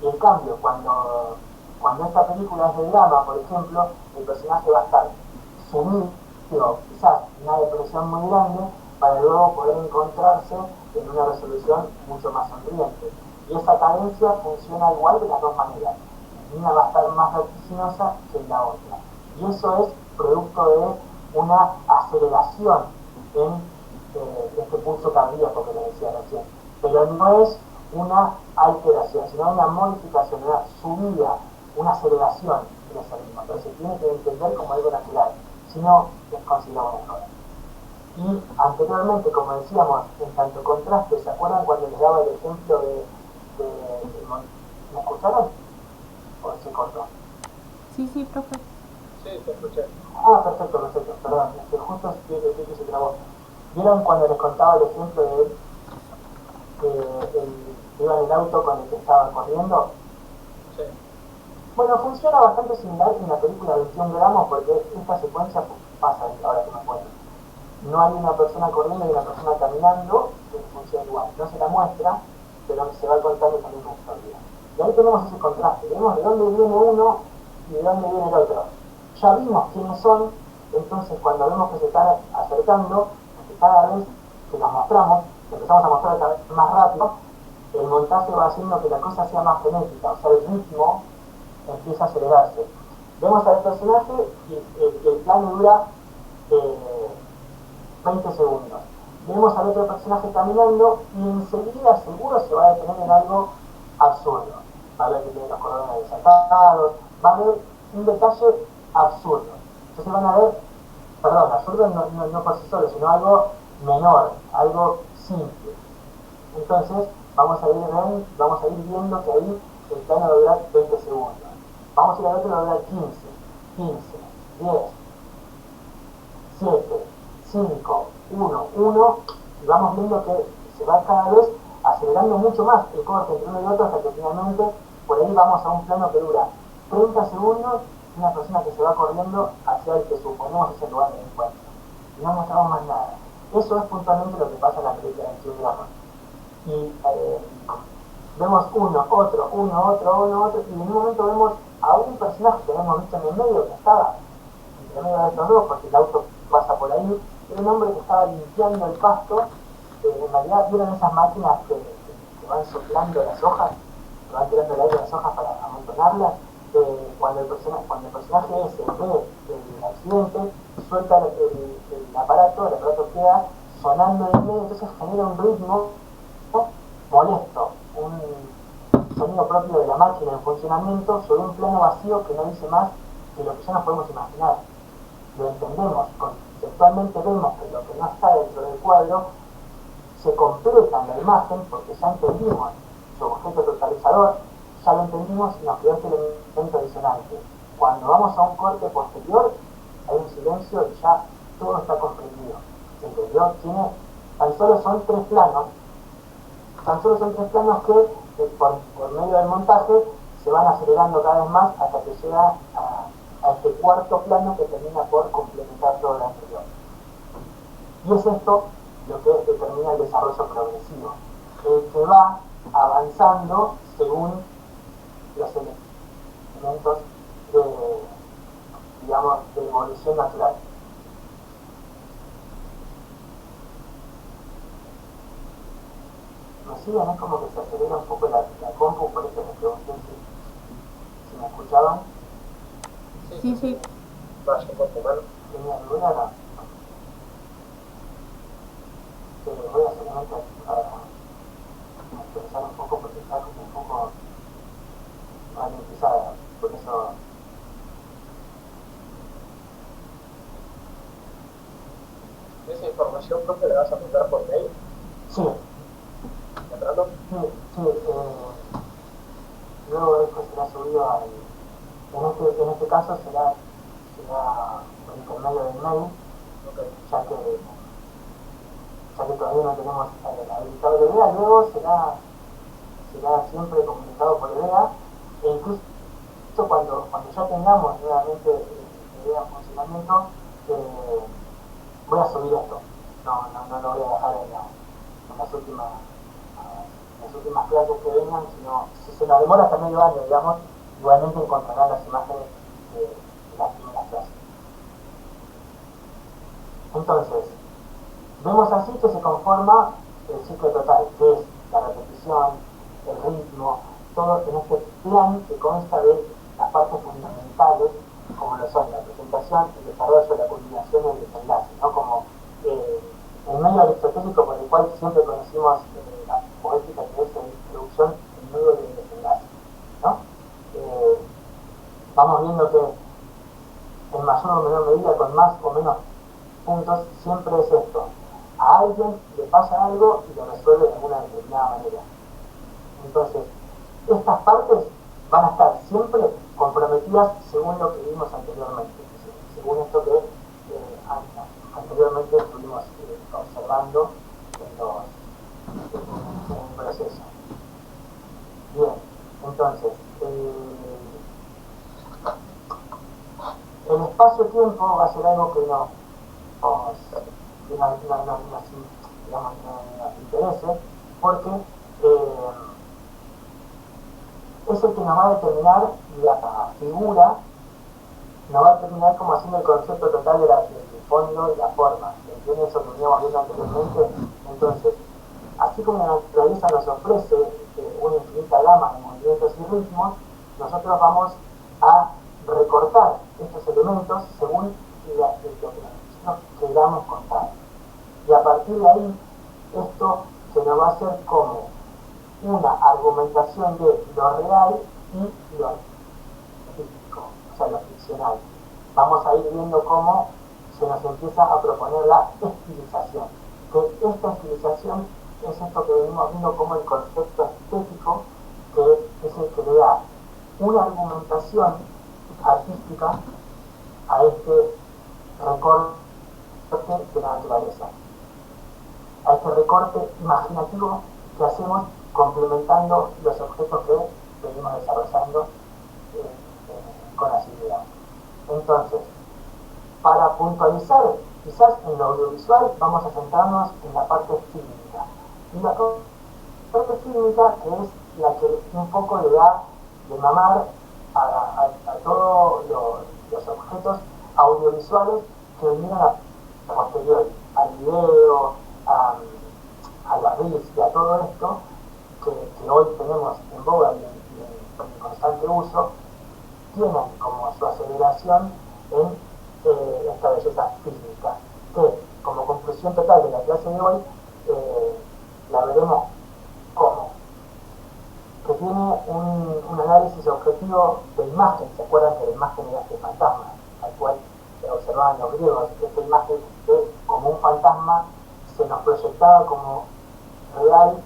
A: Y en cambio, cuando esta película es de drama, por ejemplo, el personaje va a estar sumido quizás en una depresión muy grande para luego poder encontrarse en una resolución mucho más sonriente. Y esa cadencia funciona igual de las dos maneras. Una va a estar más vertiginosa que la otra. Y eso es producto de una aceleración en este pulso cardíaco que les decía recién. Pero no es una alteración, sino una modificación, una subida, una aceleración de ese ritmo. Entonces se tiene que entender como algo natural, si no es considerado un error. Y anteriormente, como decíamos, en tanto contraste, ¿se acuerdan cuando les daba el ejemplo de ¿me escucharon? ¿O se cortó?
F: Sí, profe.
E: Sí, te escuché.
A: Ah, perfecto, perdón, justo que se trabó. ¿Vieron cuando les contaba el ejemplo de él, que iba en el auto con el que estaba corriendo?
E: Sí.
A: Bueno, funciona bastante similar en la película 21 gramos porque esta secuencia pasa ahora que me acuerdo. No hay una persona corriendo y una persona caminando, que funciona igual. No se la muestra, pero se va contando también con historia. Y ahí tenemos ese contraste, vemos de dónde viene uno y de dónde viene el otro. Ya vimos quiénes son, entonces cuando vemos que se están acercando, que cada vez que los mostramos, que empezamos a mostrar cada vez más rápido, el montaje va haciendo que la cosa sea más frenética, o sea, el ritmo empieza a acelerarse. Vemos al personaje y el plano dura 20 segundos. Vemos al otro personaje caminando y enseguida seguro se va a detener en algo absurdo. Va a ver que tiene los cordones desatados, va a haber un detalle absurdo. Entonces van a ver, perdón, absurdo no por sí solo, sino algo menor, algo simple. Entonces vamos a ir viendo que ahí el plano va a durar 20 segundos. Vamos a ir al otro y va a durar 15, 10, 7, 5, 1, y vamos viendo que se va cada vez acelerando mucho más el corte entre uno y otro hasta que finalmente por ahí vamos a un plano que dura 30 segundos y una persona que se va corriendo hacia el que suponemos es el lugar del encuentro. Y no mostramos más nada. Eso es puntualmente lo que pasa en la película de Childrama. Y vemos uno, otro, y en un momento vemos a un personaje que hemos visto en el medio que estaba entre medio de estos dos porque el auto pasa por ahí. Era un hombre que estaba limpiando el pasto. En realidad vieron esas máquinas que van soplando las hojas, que van tirando el aire a las hojas para amontonarlas. Cuando el personaje ese ve el accidente, suelta el aparato queda sonando en el medio, entonces genera un ritmo molesto, un sonido propio de la máquina en funcionamiento sobre un plano vacío que no dice más que lo que ya nos podemos imaginar. Lo entendemos, conceptualmente vemos que lo que no está dentro del cuadro se completa en la imagen porque ya entendimos su objeto totalizador, ya lo entendimos y nos quedó este elemento disonante. Cuando vamos a un corte posterior hay un silencio y ya todo está comprendido. ¿Se entendió? Tan solo son tres planos que por medio del montaje se van acelerando cada vez más hasta que llega a este cuarto plano que termina por complementar todo lo anterior. Y es esto lo que determina el desarrollo progresivo, que va avanzando según los elementos de evolución natural. ¿Me siguen? Es como que se acelera un poco la compu, por eso me pregunté si me escuchaban.
F: Sí.
E: Vaya, por tu mano.
A: ¿Tenía alguna? No. Voy a solamente a pensar un poco porque está como un poco ralentizada, por eso.
E: ¿Esa información, profe, la vas a mandar por mail?
A: Sí.
E: ¿De rato?
A: Sí. Luego esto será subido en este caso será por intermedio del mail, ya que todavía no tenemos habilitado el EVEA, luego será siempre comunicado por EVEA, e incluso cuando ya tengamos nuevamente el EVEA en funcionamiento, voy a subir esto, no lo voy a dejar en las últimas clases que vengan, sino si se nos demora hasta medio año, digamos, igualmente encontrarán las imágenes de las primeras clases. Entonces, vemos así que se conforma el ciclo total, que es la repetición, el ritmo, todo en este plan que consta de las partes fundamentales, como lo son la presentación, el desarrollo, la culminación y el desenlace, ¿no? Como el medio aristotélico por el cual siempre conocimos la poética, que es la introducción en medio del desenlace, ¿no? Vamos viendo que en mayor o menor medida, con más o menos puntos, siempre es esto: a alguien le pasa algo y lo resuelve de una determinada manera. Entonces, estas partes van a estar siempre comprometidas según lo que vimos anteriormente, según esto que anteriormente estuvimos observando en el proceso. Bien, entonces, el espacio-tiempo va a ser algo que nos interese, porque es el que nos va a determinar la figura, nos va a determinar como haciendo el concepto total del fondo y la forma. ¿Entienden eso que veníamos viendo anteriormente? Entonces, así como la naturaleza nos ofrece una infinita gama de movimientos y ritmos, nosotros vamos a recortar estos elementos según lo que nosotros queramos contar. Y a partir de ahí, esto se nos va a hacer como una argumentación de lo real y lo artístico, o sea, lo ficcional. Vamos a ir viendo cómo se nos empieza a proponer la estilización. Que esta estilización es esto que venimos viendo como el concepto estético, que es el que le da una argumentación artística a este recorte de la naturaleza, a este recorte imaginativo que hacemos complementando los objetos que venimos desarrollando con las ideas. Entonces, para puntualizar, quizás en lo audiovisual vamos a centrarnos en la parte fílmica. Y la parte fílmica, que es la que un poco le da de mamar a todos los objetos audiovisuales que vinieron a posteriori, al video, a las reels y a todo esto que hoy tenemos en boga y en constante uso, tienen como su aceleración en esta belleza fílmica, que como conclusión total de la clase de hoy la veremos como que tiene un análisis objetivo de imagen. ¿Se acuerdan que la imagen era este fantasma al cual observaban los griegos? Esta imagen que como un fantasma se nos proyectaba como real,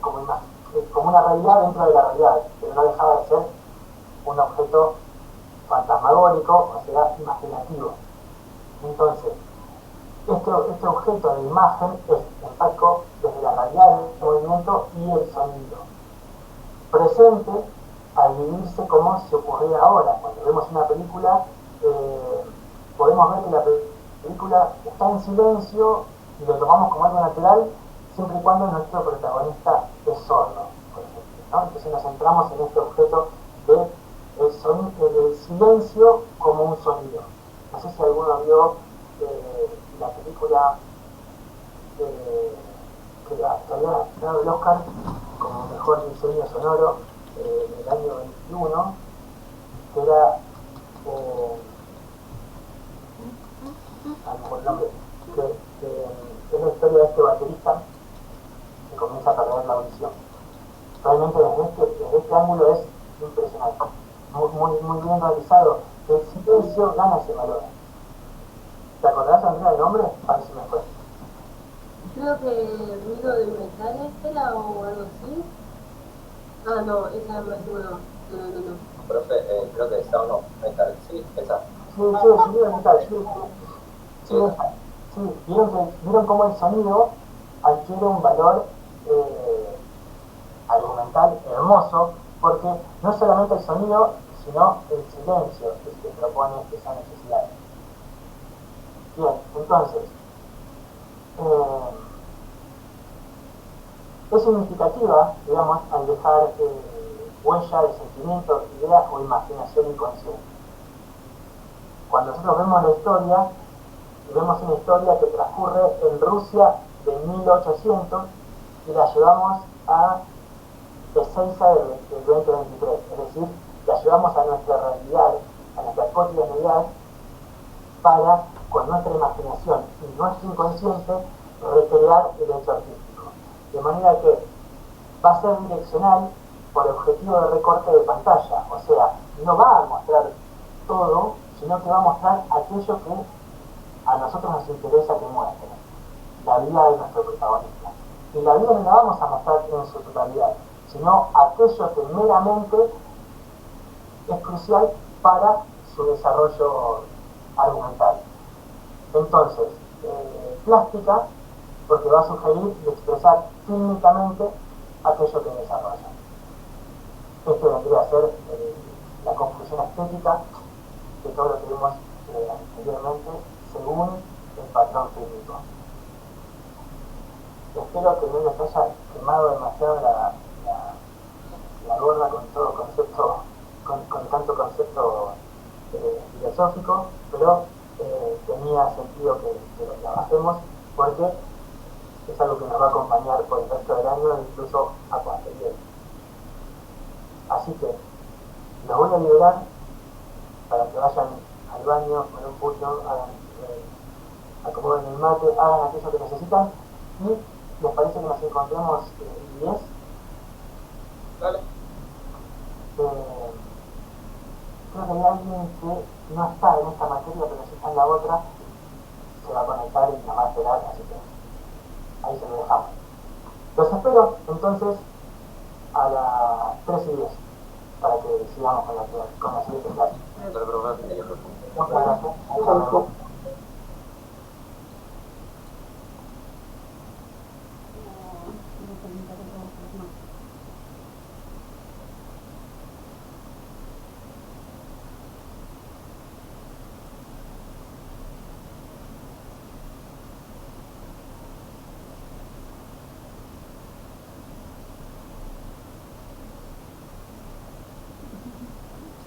A: como una realidad dentro de la realidad, pero no dejaba de ser un objeto fantasmagórico, o sea, imaginativo. Entonces, este objeto de imagen es empático desde la realidad del movimiento y el sonido, presente al vivirse como si ocurriera ahora. Cuando vemos una película, podemos ver que la película está en silencio y lo tomamos como algo natural, siempre y cuando nuestro protagonista es sordo, por ejemplo, ¿no? Entonces nos centramos en este objeto del silencio como un sonido. No sé si alguno vio la película que había ganado el Oscar como mejor diseño sonoro del año 21, que era a lo mejor el nombre, que es la historia de este baterista que comienza a perder la audición. Realmente desde este ángulo es impresionante, muy bien realizado. El silencio gana ese valor. ¿Te acordás, Andrea, del nombre? A ver si me fue.
B: Creo que ruido de metales era o algo así. Ah, no, esa es más nueva. No.
E: Profe, creo que Sound of Metal, sí, esa.
A: Sí, sonido de metal, sí. ¿Vieron cómo el sonido adquiere un valor argumental hermoso? Porque no solamente el sonido, sino el silencio es que propone esa necesidad. Bien, entonces, es significativa, digamos, al dejar huella de sentimiento, idea o imaginación inconsciente. Cuando nosotros vemos la historia, y vemos una historia que transcurre en Rusia de 1800 y la llevamos a Ezeiza del 2023, es decir, la llevamos a nuestra realidad, a nuestra cotidianidad, para, con nuestra imaginación y nuestro inconsciente, recrear el hecho artístico. De manera que va a ser direccional por objetivo de recorte de pantalla, o sea, no va a mostrar todo, sino que va a mostrar aquello que a nosotros nos interesa que muestre, la vida de nuestro protagonista. Y la vida no la vamos a mostrar en su totalidad, sino aquello que meramente es crucial para su desarrollo argumental. Entonces, plástica, porque va a sugerir y expresar fílmicamente aquello que desarrolla. Esto vendría a ser la conclusión estética de todo lo que vimos anteriormente, según el patrón fílmico. Espero que no les haya quemado demasiado la gorra con todo concepto, con tanto concepto filosófico, pero tenía sentido que lo trabajemos porque es algo que nos va a acompañar por el resto del año e incluso a posteriori. Así que los voy a liberar para que vayan al baño con un puño, acomoden el mate, hagan aquello que necesitan y les parece que nos encontremos 10.
E: Dale.
A: Creo que hay alguien que no está en esta materia pero sí está en la otra, se va a conectar y nos va a esperar, así que ahí se lo dejamos. Los espero entonces a las 3:10 para que sigamos con la siguiente clase. Muchas gracias. Hasta luego.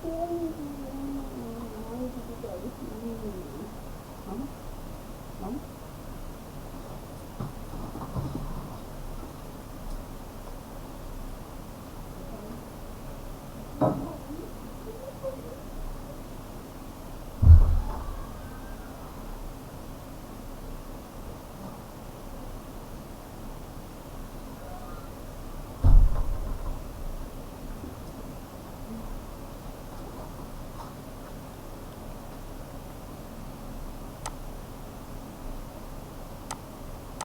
F: Sí.